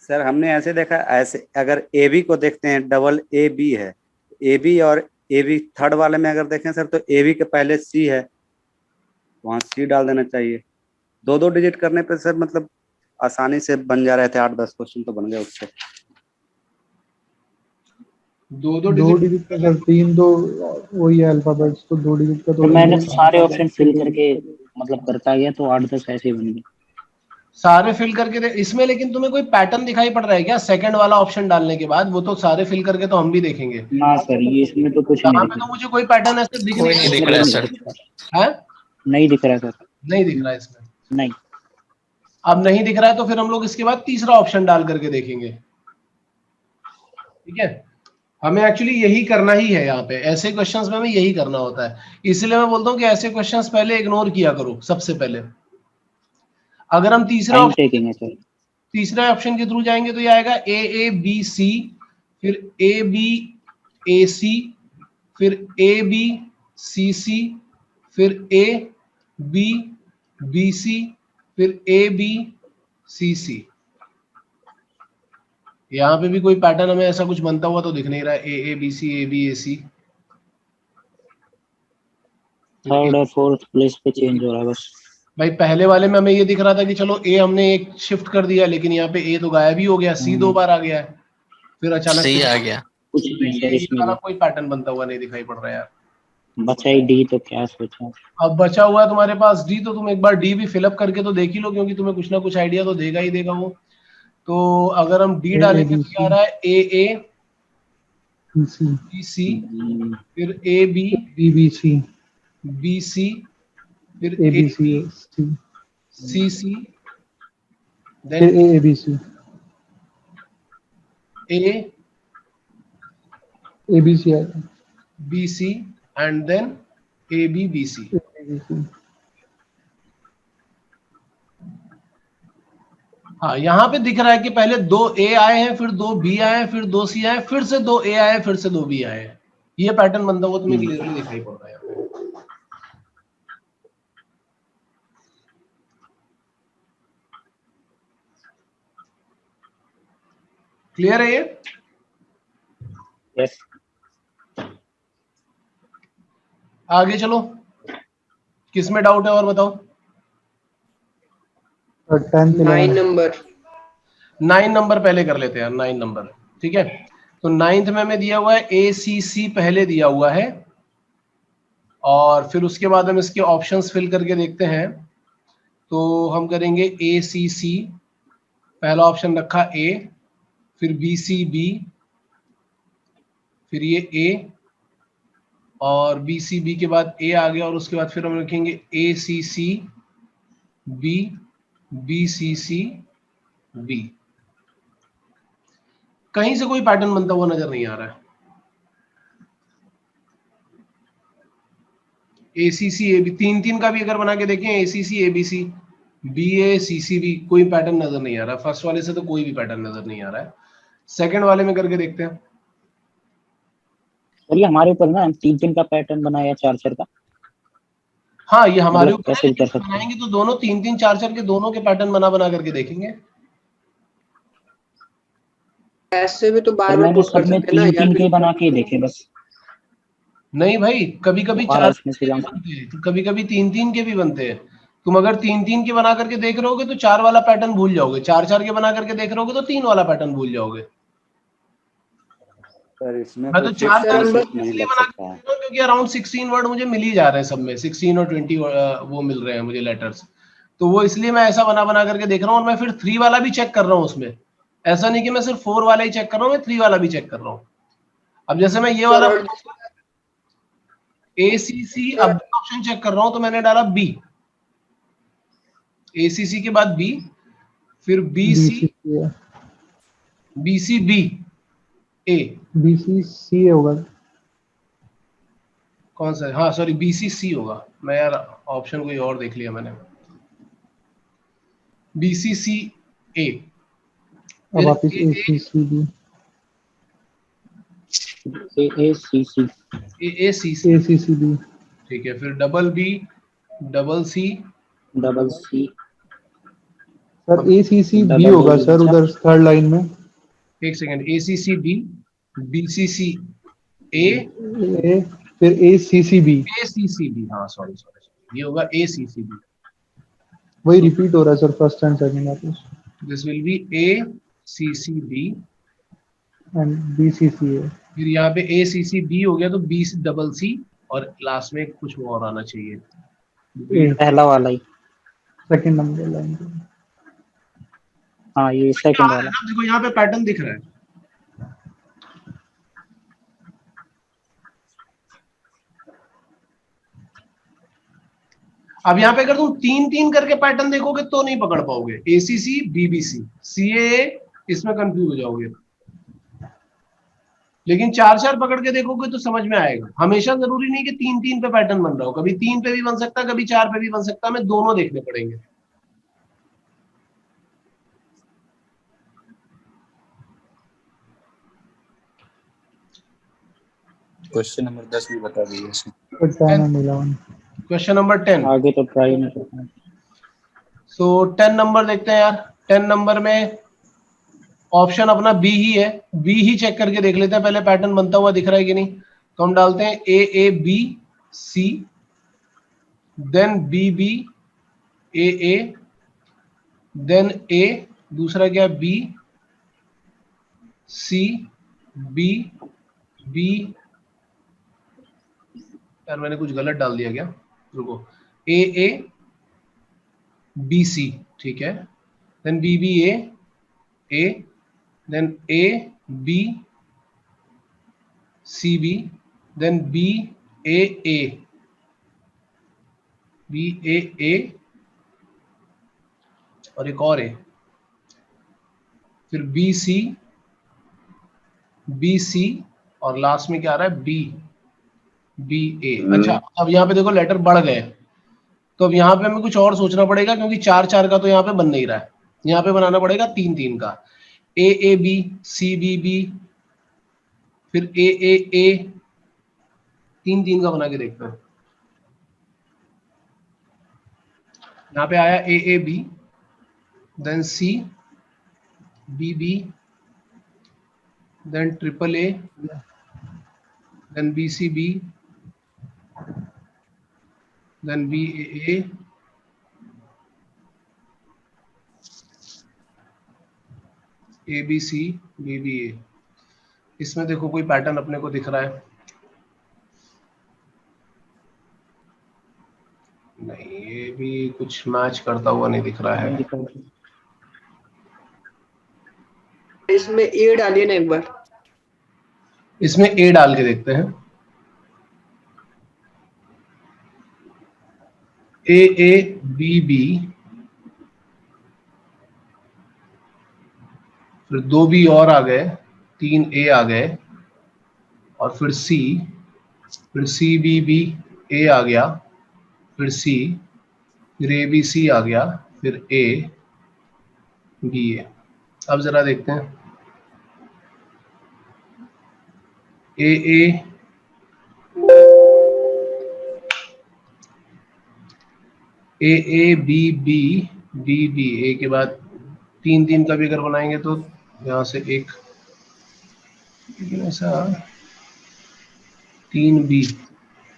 सर हमने ऐसे देखा, ऐसे अगर ए बी को देखते हैं डबल ए बी है, ए बी और ए बी थर्ड वाले में अगर देखें सर तो ए बी के पहले सी है, वहां सी डाल देना चाहिए। 2 डिजिट करने पे सर मतलब आसानी से बन जा रहे थे, 8-10 क्वेश्चन तो बन गए उससे। 2 डिजिट का सर 3 तो वही है अल्फाबेट्स, तो 2 डिजिट का तो मैंने सारे ऑप्शन फिल करके मतलब करता गया तो 8-10 ऐसे ही बन गए सारे फिल करके दे इसमें। लेकिन तुम्हें कोई पैटर्न दिखाई पड़ रहा है क्या सेकंड वाला ऑप्शन डालने के बाद? वो तो सारे फिल करके तो हम भी देखेंगे ना सर, ये इसमें तो कुछ यहाँ नहीं पे तो मुझे कोई पैटर्न ऐसे दिख कोई नहीं दिख रहा है सर। है, नहीं दिख रहा सर, नहीं दिख रहा है इसमें। नहीं। अब नहीं दिख रहा है तो फिर हम लोग इसके बाद तीसरा ऑप्शन डाल करके देखेंगे, ठीक है। हमें एक्चुअली यही करना ही है यहाँ पे, ऐसे क्वेश्चंस में हमें यही करना होता है, इसलिए मैं बोलता हूँ कि ऐसे क्वेश्चंस पहले इग्नोर किया करो सबसे पहले। अगर हम टाइम टेकिंग है सर। तीसरे ऑप्शन के थ्रू जाएंगे तो ये आएगा ए बी सी, फिर ए बी ए सी, फिर ए बी सी सी, फिर ए बी बी सी, फिर ए बी सी सी। यहाँ पे भी कोई पैटर्न हमें ऐसा कुछ बनता हुआ तो दिख नहीं रहा है, A B C, A B A C. Third और फोर्थ प्लेस पे चेंज हो रहा है बस। भाई पहले वाले में हमें ये दिख रहा था कि चलो ए हमने एक शिफ्ट कर दिया, लेकिन यहाँ पे ए तो गायब ही हो गया, सी 2 बार आ गया है, फिर अचानक सी से आ गया। कुछ नहीं सर ये इसमें वाला भी। कोई पैटर्न बनता हुआ नहीं दिखाई पड़ रहा है यार। बचा ही डी, तो क्या सोचा। अब बचा हुआ है तुम्हारे पास डी, तो तुम एक बार डी भी फिलअप करके तो देख ही लो, क्योंकि तुम्हें कुछ ना कुछ आइडिया तो देगा ही देगा वो। तो अगर हम डी डालेंगे तो क्या आ रहा है, ए बी सी, फिर A B B C, B C, फिर A A B C, C C, फिर then A B C, A B C आएगा, B C, and then A B B C. हाँ, यहाँ पे दिख रहा है कि पहले 2 ए आए हैं, फिर 2 बी आए हैं, फिर 2 सी आए, फिर से 2 ए आए, फिर से 2 बी आए हैं। ये पैटर्न बनता हुआ तुम्हें क्लियरली दिखाई पड़ रहा है। क्लियर है ये? यस। आगे चलो, किसमें डाउट है और बताओ। 9 नंबर 9 नंबर पहले कर लेते हैं, 9 नंबर, ठीक है। तो 9th में हमें दिया हुआ है ए सी सी पहले दिया हुआ है, और फिर उसके बाद हम इसके ऑप्शंस फिल करके देखते हैं। तो हम करेंगे ए सी सी, पहला ऑप्शन रखा ए, फिर बी सी बी, फिर ये ए, और बी सी बी के बाद ए आ गया, और उसके बाद फिर हम रखेंगे A C C B, B C C B. कहीं से कोई पैटर्न बनता हुआ नजर नहीं आ रहा है। ए सी सी ए बी, 3-3 का भी अगर बना के देखें, A C C A B C, B A C C B, कोई पैटर्न नजर नहीं आ रहा। फर्स्ट वाले से तो कोई भी पैटर्न नजर नहीं आ रहा है। सेकंड वाले में करके देखते हैं। और ये हमारे ऊपर ना, हम 3-3 का पैटर्न बनाया 4-4 का। हाँ, ये हमारे मतलब ऊपर कैसे है, भी कर सकते हैं। बनाएंगे तो दोनों 3-3 4-4 के दोनों के पैटर्न बना बना करके देखेंगे। ऐसे भी तो बार पर बार मैंने पुट कर सब में सकते हैं ना, या 3-3 फिर के बना के देखे बस। नहीं भाई, कभी कभी दोबारा 4 इसमें से जाऊं। बनते हैं, कभी कभी 3-3 के भी बनते हैं। तुम अगर 3-3 के बना करके देख रहोगे तो 4 वाला पैटर्न भूल जाओगे, 4-4 के बना करके देख रहोगे तो 3 वाला पैटर्न भूल जाओगे। सर इसमें मैं तो कोई 4 फिक्स पैटर्न प्रोसेस नहीं इसलिए लग बना सकता है। के क्योंकि अराउंड 16 वर्ड मुझे मिल ही जा रहे हैं सब में, 16 और 20 वो मिल रहे हैं मुझे लेटर्स। तो वो इसलिए मैं ऐसा बना बना करके देख रहा हूँ, और मैं फिर 3 वाला भी चेक कर रहा हूँ उसमें। ऐसा नहीं कि मैं सिर्फ 4 वाला ही चेक कर रहा हूँ, मैं 3 वाला भी चेक कर रहा हूँ। अब जैसे मैं ये वाला ए सी सी, अब ऑप्शन चेक कर रहा हूँ तो मैंने डाला बी, ए सी सी के बाद बी, फिर B C B A, B C सी होगा। कौन सा है? हाँ सॉरी, बी सी सी होगा। मैं यार ऑप्शन कोई और देख लिया मैंने। बी सी सी ए, अब वापस ए C C B, A C C, A C C, A C C B, ठीक है। फिर double B, double C, double C. Sir A C C B होगा सर, उधर थर्ड लाइन में। एक second, A C C B, B C C A, फिर A C C B, A C C B, हाँ sorry sorry, ये होगा ए C C B. वही repeat हो रहा है सर, फर्स्ट एंड सेकंड वापस। This will be A C C B and B C C A. फिर यहाँ पे ए सी सी बी हो गया, तो बी डबल सी, और लास्ट में कुछ और आना चाहिए, पहला वाला ही, सेकंड नंबर लाइन। हाँ ये सेकंड वाला। देखो यहाँ पे पैटर्न दिख रहा है। अब यहाँ पे अगर तुम 3-3 करके पैटर्न देखोगे तो नहीं पकड़ पाओगे, ACC BBC CAA इसमें कंफ्यूज हो जाओगे, लेकिन 4-4 पकड़ के देखोगे तो समझ में आएगा। हमेशा जरूरी नहीं कि 3-3 पे पैटर्न बन रहा हो, कभी 3 पे भी बन सकता है, कभी 4 पे भी बन सकता है, हमें दोनों देखने पड़ेंगे। क्वेश्चन नंबर 10 भी बता दीजिए। क्वेश्चन नंबर 10 आगे तो ट्राई नहीं करना। सो 10 नंबर देखते हैं यार। 10 नंबर में ऑप्शन अपना बी ही है, बी ही चेक करके देख लेते हैं पहले पैटर्न बनता हुआ दिख रहा है कि नहीं। तो हम डालते हैं AABC, then BBAA, then A, दूसरा क्या BCB, यार मैंने कुछ गलत डाल दिया क्या, रुको, AABC, ठीक है, then BBA, then ABCB, then BAA, और एक और है, फिर BC और लास्ट में क्या आ रहा है BA। अच्छा, अब यहाँ पे देखो लेटर बढ़ गए, तो अब यहाँ पे हमें कुछ और सोचना पड़ेगा, क्योंकि 4-4 का तो यहाँ पे बन नहीं रहा है, यहाँ पे बनाना पड़ेगा 3-3 का। AAB, CBB, फिर AAA, 3-3 का बना के देखते हैं। यहाँ पे आया AAB, then CBB, then AAA, then BCB, then BAA, ABC, BBA। इसमें देखो कोई पैटर्न अपने को दिख रहा है? नहीं, ये भी कुछ मैच करता हुआ नहीं दिख रहा है। इसमें A डालिए ना एक बार। इसमें A डाल के देखते हैं। AABB, फिर 2 B और आ गए, 3 A आ गए, और फिर C, फिर CBB A आ गया, फिर C, फिर ABC आ गया, फिर A, BA। अब जरा देखते हैं AABB, BB, A के बाद 3-3 का भी अगर बनाएंगे तो यहाँ से एक, लेकिन ऐसा 3B,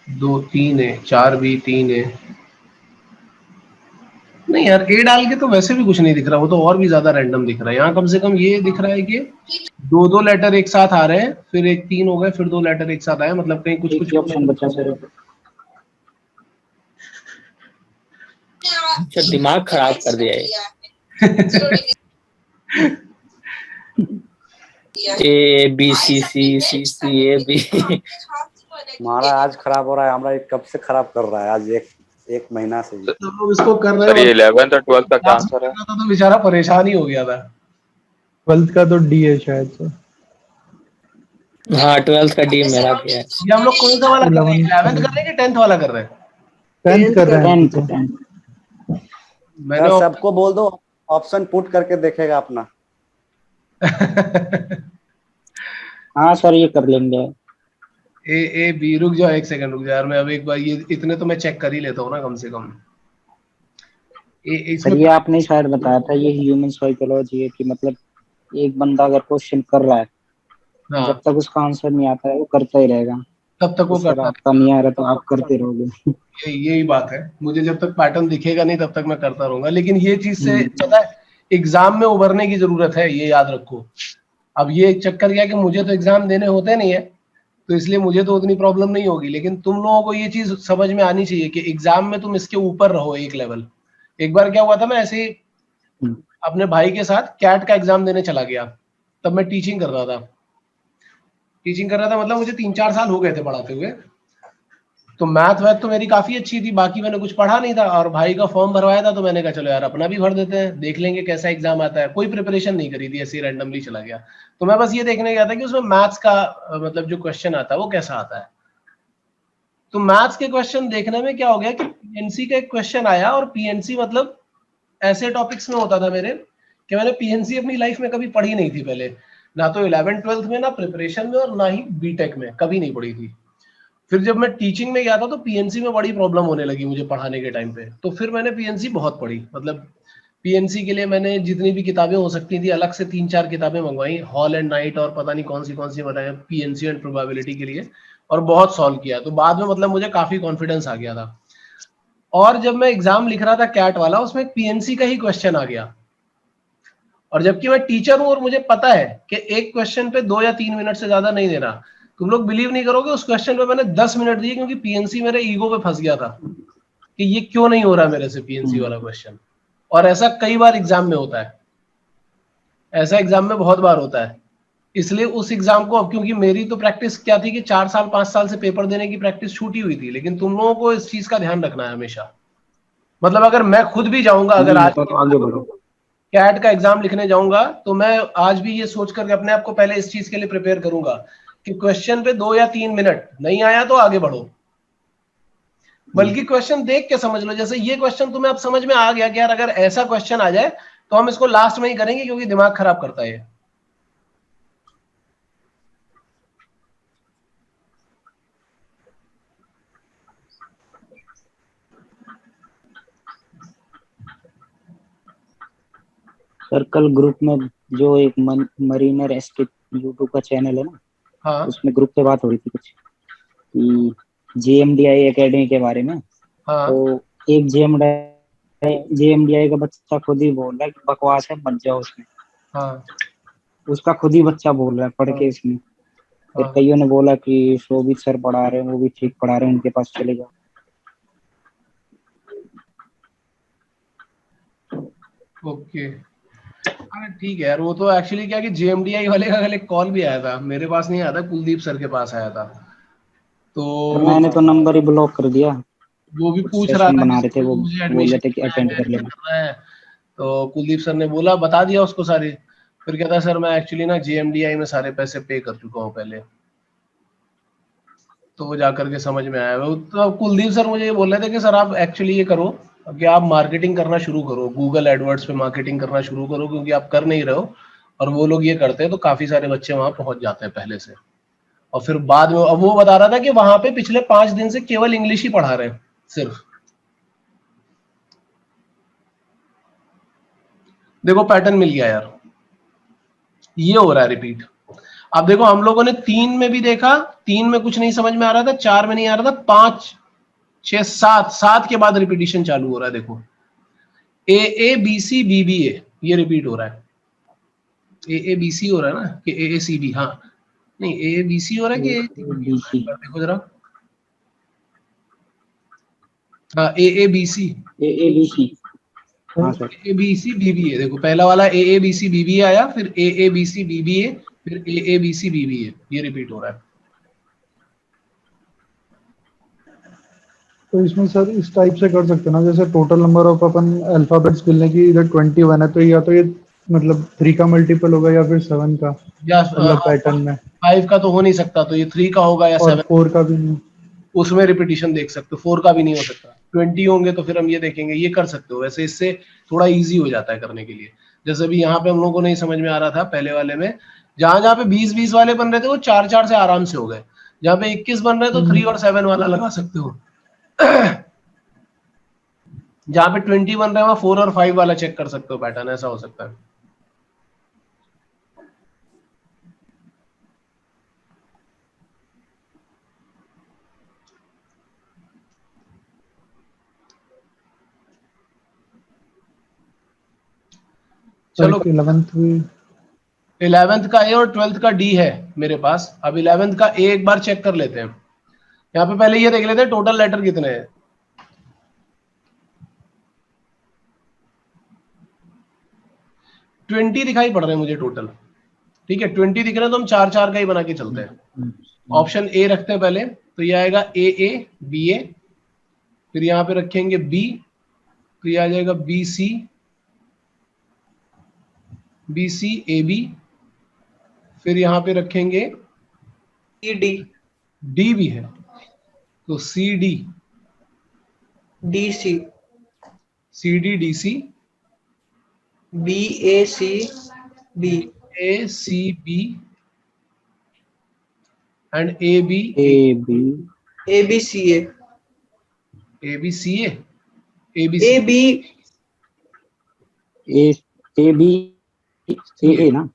2 3 है, 4B 3 है, नहीं यार, A डाल के तो वैसे भी कुछ नहीं दिख रहा, वो तो और भी ज्यादा रैंडम दिख रहा है। यहाँ कम से कम ये दिख रहा है कि 2 लेटर एक साथ आ रहे हैं, फिर एक 3 हो गए, फिर 2 लेटर एक साथ आए, मतलब कहीं कुछ ऑप्शन बचा सर। अच्छा, दिमाग खराब कर दिया है। ABCC हमारा आज खराब हो रहा है, हमारा कब से खराब कर रहा है, आज एक महीना से। तो इसको कर रहे हैं। 11th और 12th का क्या आंसर है? तो बेचारा परेशान ही हो गया था। 12th का तो D है शायद से। हाँ, 12th का D मेरा भी है। ये हम लोग कौन सा वाला कर रहे हैं? 11th कर रहे हैं कि 10th वाला कर रहे हैं? 10th कर रहे हैं। मैंने सबको बोल दो ऑप्शन पुट करके देखेगा अपना। हाँ सर, ये कर लेंगे। AAB, रुक जाओ एक सेकंड, रुक जाओ यार, मैं अब एक बार ये इतने तो मैं चेक कर ही लेता हूँ ना कम से कम। सर ये आपने शायद बताया था, ये ह्यूमन साइकोलॉजी है कि मतलब एक बंदा अगर क्वेश्चन कर रहा है, हाँ, जब तक उसका आंसर नहीं आता है वो करता ही रहेगा, तब तक वो करता आपका नहीं आ रहा तो आप करते रहोगे। यही बात है, मुझे जब तक पैटर्न दिखेगा नहीं तब तक मैं करता रहूंगा। लेकिन ये चीज से पता है, एग्जाम में उभरने की जरूरत है, ये याद रखो। अब ये चक्कर क्या कि मुझे तो एग्जाम देने होते नहीं है, तो इसलिए मुझे तो उतनी प्रॉब्लम नहीं होगी, लेकिन तुम लोगों को ये चीज समझ में आनी चाहिए कि एग्जाम में तुम इसके ऊपर रहो एक लेवल। एक बार क्या हुआ था, मैं ऐसे ही अपने भाई के साथ कैट का एग्जाम देने चला गया, तब मैं टीचिंग कर रहा था, मतलब मुझे 3-4 साल हो गए थे पढ़ाते हुए। तो मैथ वैथ तो मेरी काफी अच्छी थी, बाकी मैंने कुछ पढ़ा नहीं था, और भाई का फॉर्म भरवाया था तो मैंने कहा चलो यार अपना भी भर देते हैं, देख लेंगे कैसा एग्जाम आता है। कोई प्रिपरेशन नहीं करी थी, ऐसे ही रैंडमली चला गया। तो मैं बस ये देखने गया था कि उसमें मैथ्स का मतलब जो क्वेश्चन आता है वो कैसा आता है। तो मैथ्स के क्वेश्चन देखने में क्या हो गया कि पीएनसी का एक क्वेश्चन आया, और पीएनसी मतलब ऐसे टॉपिक्स में होता था मेरे कि मैंने पीएनसी अपनी लाइफ में कभी पढ़ी नहीं थी पहले, ना तो 11th 12th में, ना प्रिपरेशन में, और ना ही बीटेक में कभी नहीं पढ़ी थी। फिर जब मैं टीचिंग में गया था तो पीएनसी में बड़ी प्रॉब्लम होने लगी मुझे पढ़ाने के टाइम पे, तो फिर मैंने पीएनसी बहुत पढ़ी। मतलब पीएनसी के लिए मैंने जितनी भी किताबें हो सकती थी अलग से 3-4 किताबें मंगवाई, हॉल एंड नाइट और पता नहीं कौन सी बताए पीएनसी एंड प्रोबेबिलिटी के लिए, और बहुत सॉल्व किया। तो बाद में मतलब मुझे काफी कॉन्फिडेंस आ गया था। और जब मैं एग्जाम लिख रहा था कैट वाला, उसमें एक पीएनसी का ही क्वेश्चन आ गया, और जबकि मैं टीचर हूं और मुझे पता है कि एक क्वेश्चन पे 2 या 3 मिनट से ज्यादा नहीं देना। तुम लोग बिलीव नहीं करोगे, उस क्वेश्चन पे मैंने 10 मिनट दिए, क्योंकि पीएनसी मेरे ईगो पे फंस गया था कि ये क्यों नहीं हो रहा मेरे से पीएनसी वाला क्वेश्चन। और ऐसा कई बार एग्जाम में होता है, ऐसा एग्जाम में बहुत बार होता है। इसलिए उस एग्जाम को, अब क्योंकि मेरी तो प्रैक्टिस क्या थी कि 4 साल 5 साल से पेपर देने की प्रैक्टिस छूटी हुई थी, लेकिन तुम लोगों को इस चीज का ध्यान रखना है हमेशा। मतलब अगर मैं खुद भी जाऊंगा, अगर आज आगे बढ़ो। कैट का एग्जाम लिखने जाऊंगा, तो मैं आज भी ये सोच करके अपने आप को पहले इस चीज के लिए प्रिपेयर करूंगा कि क्वेश्चन पे 2 या 3 मिनट नहीं आया तो आगे बढ़ो, बल्कि क्वेश्चन देख के समझ लो। जैसे ये क्वेश्चन तुम्हें अब समझ में आ गया कि यार अगर ऐसा क्वेश्चन आ जाए तो हम इसको लास्ट में ही करेंगे, क्योंकि दिमाग खराब करता है ये। सर कल ग्रुप में जो एक मरीनर एस्केप यूट्यूब का चैनल है ना, हाँ उसमें ग्रुप पे बात हो रही थी कुछ कि जेएमडीआई एकेडमी के बारे में। हाँ तो एक जेएमडीआई का बच्चा खुद ही बोल रहा है कि बकवास है, मत जाओ उसमें। हाँ उसका खुद ही बच्चा बोल रहा है पढ़ के इसमें। फिर कईयों ने बोला कि शोभित सर पढ़ा रहे हैं, वो भी ठीक पढ़ा रहे हैं, उनके पास चले जाओ। ओके, हाँ ठीक है यार। वो तो एक्चुअली क्या कि जेएमडीआई वाले का कल एक कॉल भी आया था, मेरे पास नहीं आया था, कुलदीप सर के पास आया था। तो मैंने तो नंबर ही ब्लॉक कर दिया। वो भी पूछ रहा सेशन था बना कि रहे थे, वो मुझे बोल एडमिशन रहे थे कि अटेंड कर लेना। करना है। तो कुलदीप सर ने बोला, बता दिया उसको सारी। फिर कहता सर मैं एक्चुअली ना जेएमडीआई में सारे पैसे पे कर चुका हूँ पहले। तो वो जाकर के समझ में आया। तो कुलदीप सर मुझे ये बोल रहे थे कि सर आप एक्चुअली ये करो कि आप मार्केटिंग करना शुरू करो, गूगल एडवर्ड्स पे मार्केटिंग करना शुरू करो, क्योंकि आप कर नहीं रहे हो और वो लोग ये करते हैं, तो काफी सारे बच्चे वहां पहुंच जाते हैं पहले से। और फिर बाद में अब वो बता रहा था कि वहां पे पिछले 5 दिन से केवल इंग्लिश ही पढ़ा रहे हैं सिर्फ। देखो पैटर्न मिल गया यार, ये हो रहा है रिपीट। अब देखो हम लोगों ने 3 में भी देखा, 3 में कुछ नहीं समझ में आ रहा था, 4 में नहीं आ रहा था, 5 6 7 के बाद रिपीटिशन चालू हो रहा है। देखो A B C B B A, ये रिपीट हो रहा है। ए बी सी हो रहा है ना कि ए सी बी? हाँ नहीं, ए बी सी हो रहा है कि देखो जरा, हाँ A B C A B C B B A. देखो पहला वाला A B C B B A आया, फिर A B C B B A, फिर A B C B B A, ये रिपीट हो रहा है। तो इसमें सर इस टाइप से कर सकते हैं ना, जैसे total number of upon alphabets गिनने की इधर 21 है, तो या तो ये मतलब 3 का मल्टीपल होगा या फिर 7 का, या मतलब पैटर्न में 5 का तो हो नहीं सकता, तो ये 3 का होगा या 7 4 का भी नहीं। उसमें रिपीटिशन देख सकते हो। 4 का भी नहीं हो सकता, 20 होंगे तो फिर हम ये देखेंगे, ये कर सकते हो। वैसे इससे थोड़ा इजी हो जाता है करने के लिए। जैसे भी यहाँ पे हम लोगों को नहीं समझ में आ रहा था पहले वाले में, जहां जहां पे 20-20 वाले बन रहे थे वो 4-4 से आराम से हो गए। जहाँ पे 21 बन रहे तो 3 और 7 वाला लगा सकते हो। जहाँ पे 20 बन रहे हैं वहां 4 और 5 वाला चेक कर सकते हो पैटर्न, ऐसा हो सकता है। चलो 11th का ए और 12th का डी है मेरे पास। अब 11th का ए एक बार चेक कर लेते हैं। यहाँ पे पहले ये देख लेते हैं टोटल लेटर कितने हैं। 20 दिखाई पड़ रहे हैं मुझे टोटल। ठीक है 20 दिख रहे हैं तो हम 4-4 का ही बना के चलते हैं। ऑप्शन ए रखते हैं पहले, तो ये आएगा ए ए बी ए, फिर यहाँ पे रखेंगे बी, तो ये आ जाएगा बी सी ए बी, फिर यहाँ पे रखेंगे डी डी भी है तो C D C D C B A C B and A B C A ना।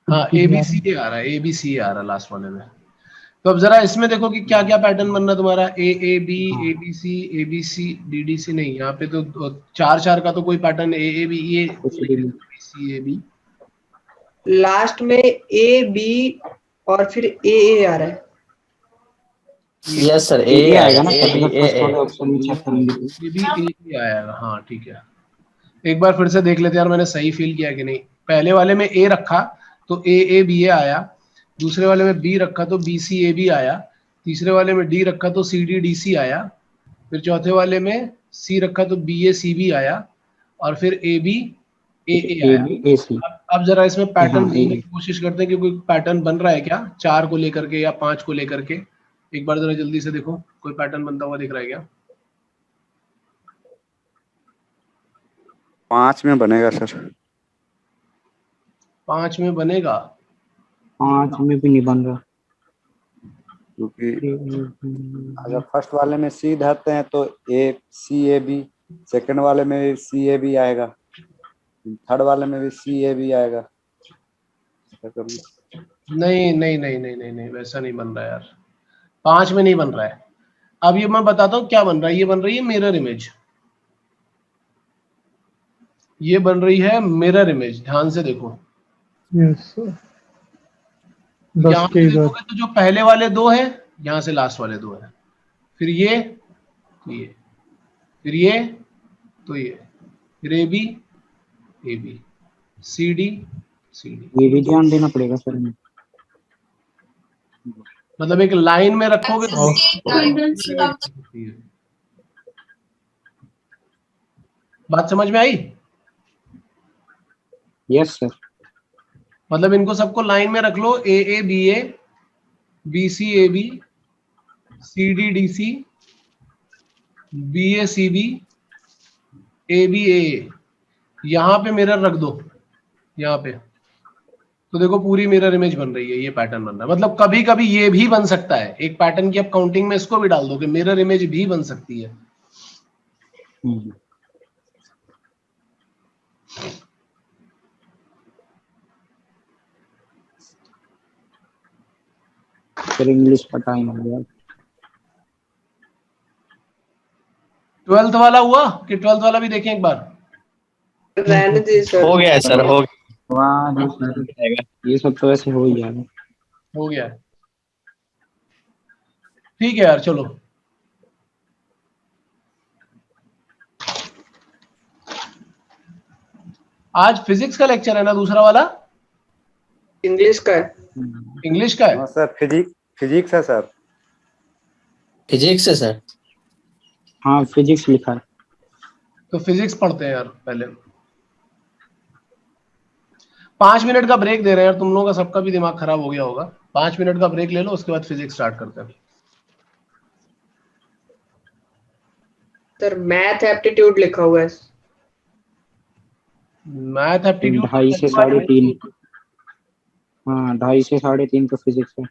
हाँ ए बी सी ए आ रहा है लास्ट वाले में। तो अब जरा इसमें देखो कि क्या क्या पैटर्न बन रहा है तुम्हारा, ए बी सी डी सी नहीं, यहाँ पे तो 4 का तो कोई pattern A B C A B, last में ए बी और फिर ए आ रहा है। यस सर, ए आएगा ना, ऑप्शन में चेक करेंगे ए आएगा। हाँ ठीक है, एक बार फिर से देख लेते हैं यार, मैंने सही फील किया कि नहीं। पहले वाले में ए रखा तो ए बी ए आया, दूसरे वाले में बी रखा तो बी सी ए बी आया, तीसरे वाले में डी रखा तो सी डी सी आया, फिर चौथे वाले में सी रखा तो बी ए सी बी आया, और फिर ए बी ए आया। अब जरा इसमें पैटर्न ढूंढने की कोशिश करते हैं कि कोई पैटर्न बन रहा है क्या 4 को लेकर के या 5 को लेकर के। एक बार जरा जल्दी से देखो कोई पैटर्न बनता हुआ दिख रहा है क्या? 5 में बनेगा सर। 5 में बनेगा? 5 में भी नहीं बन रहा, क्योंकि अगर फर्स्ट वाले में सी धरते हैं तो ए सी ए बी, सेकंड वाले में भी सी ए बी आएगा, थर्ड वाले में भी सी ए बी आएगा। नहीं, वैसा नहीं बन रहा यार, 5 में नहीं बन रहा है। अब ये मैं बताता हूँ क्या बन रहा है। ये बन रही है मिरर इमेज, ये बन रही है मिरर इमेज, ध्यान से देखो। यस यहाँ पे देखोगे तो जो पहले वाले 2 हैं, यहाँ से लास्ट वाले 2 हैं, फिर ये तो ये, फिर ये तो ये, फिर ए बी सी डी ये भी ध्यान देना पड़ेगा सर में। मतलब एक लाइन में रखोगे तो बात समझ में आई? Yes sir. मतलब इनको सबको लाइन में रख लो, A B C A B, C D C, B A C B, A B A, यहाँ पे मिरर रख दो यहाँ पे, तो देखो पूरी मिरर इमेज बन रही है। ये पैटर्न बन रहा है। मतलब कभी कभी ये भी बन सकता है एक पैटर्न की, अब काउंटिंग में इसको भी डाल दो कि मिरर इमेज भी बन सकती है। फिर इंग्लिश का टाइम हो गया। 12th वाला हुआ कि 12th वाला भी देखें एक बार? हो गया सर, हो गया। ये सब तो ऐसे हो ही जाएगा। हो गया है, ठीक है यार, चलो। आज फिजिक्स का लेक्चर है ना, दूसरा वाला इंग्लिश का है। इंग्लिश का है सर, फिजिक्स है सर। फिजिक्स है सर। हाँ फिजिक्स लिखा है। तो फिजिक्स पढ़ते हैं यार पहले। 5 मिनट का ब्रेक दे रहे हैं यार, तुम लोगों का सबका भी दिमाग खराब हो गया होगा। 5 मिनट का ब्रेक ले लो, उसके बाद फिजिक्स स्टार्ट करते हैं। सर मैथ एप्टीट्यूड लिखा हुआ है। मैथ एप्टीट्यूड 2:30 से 3:30। हाँ 2:30 से 3:30 का फिजिक्स है।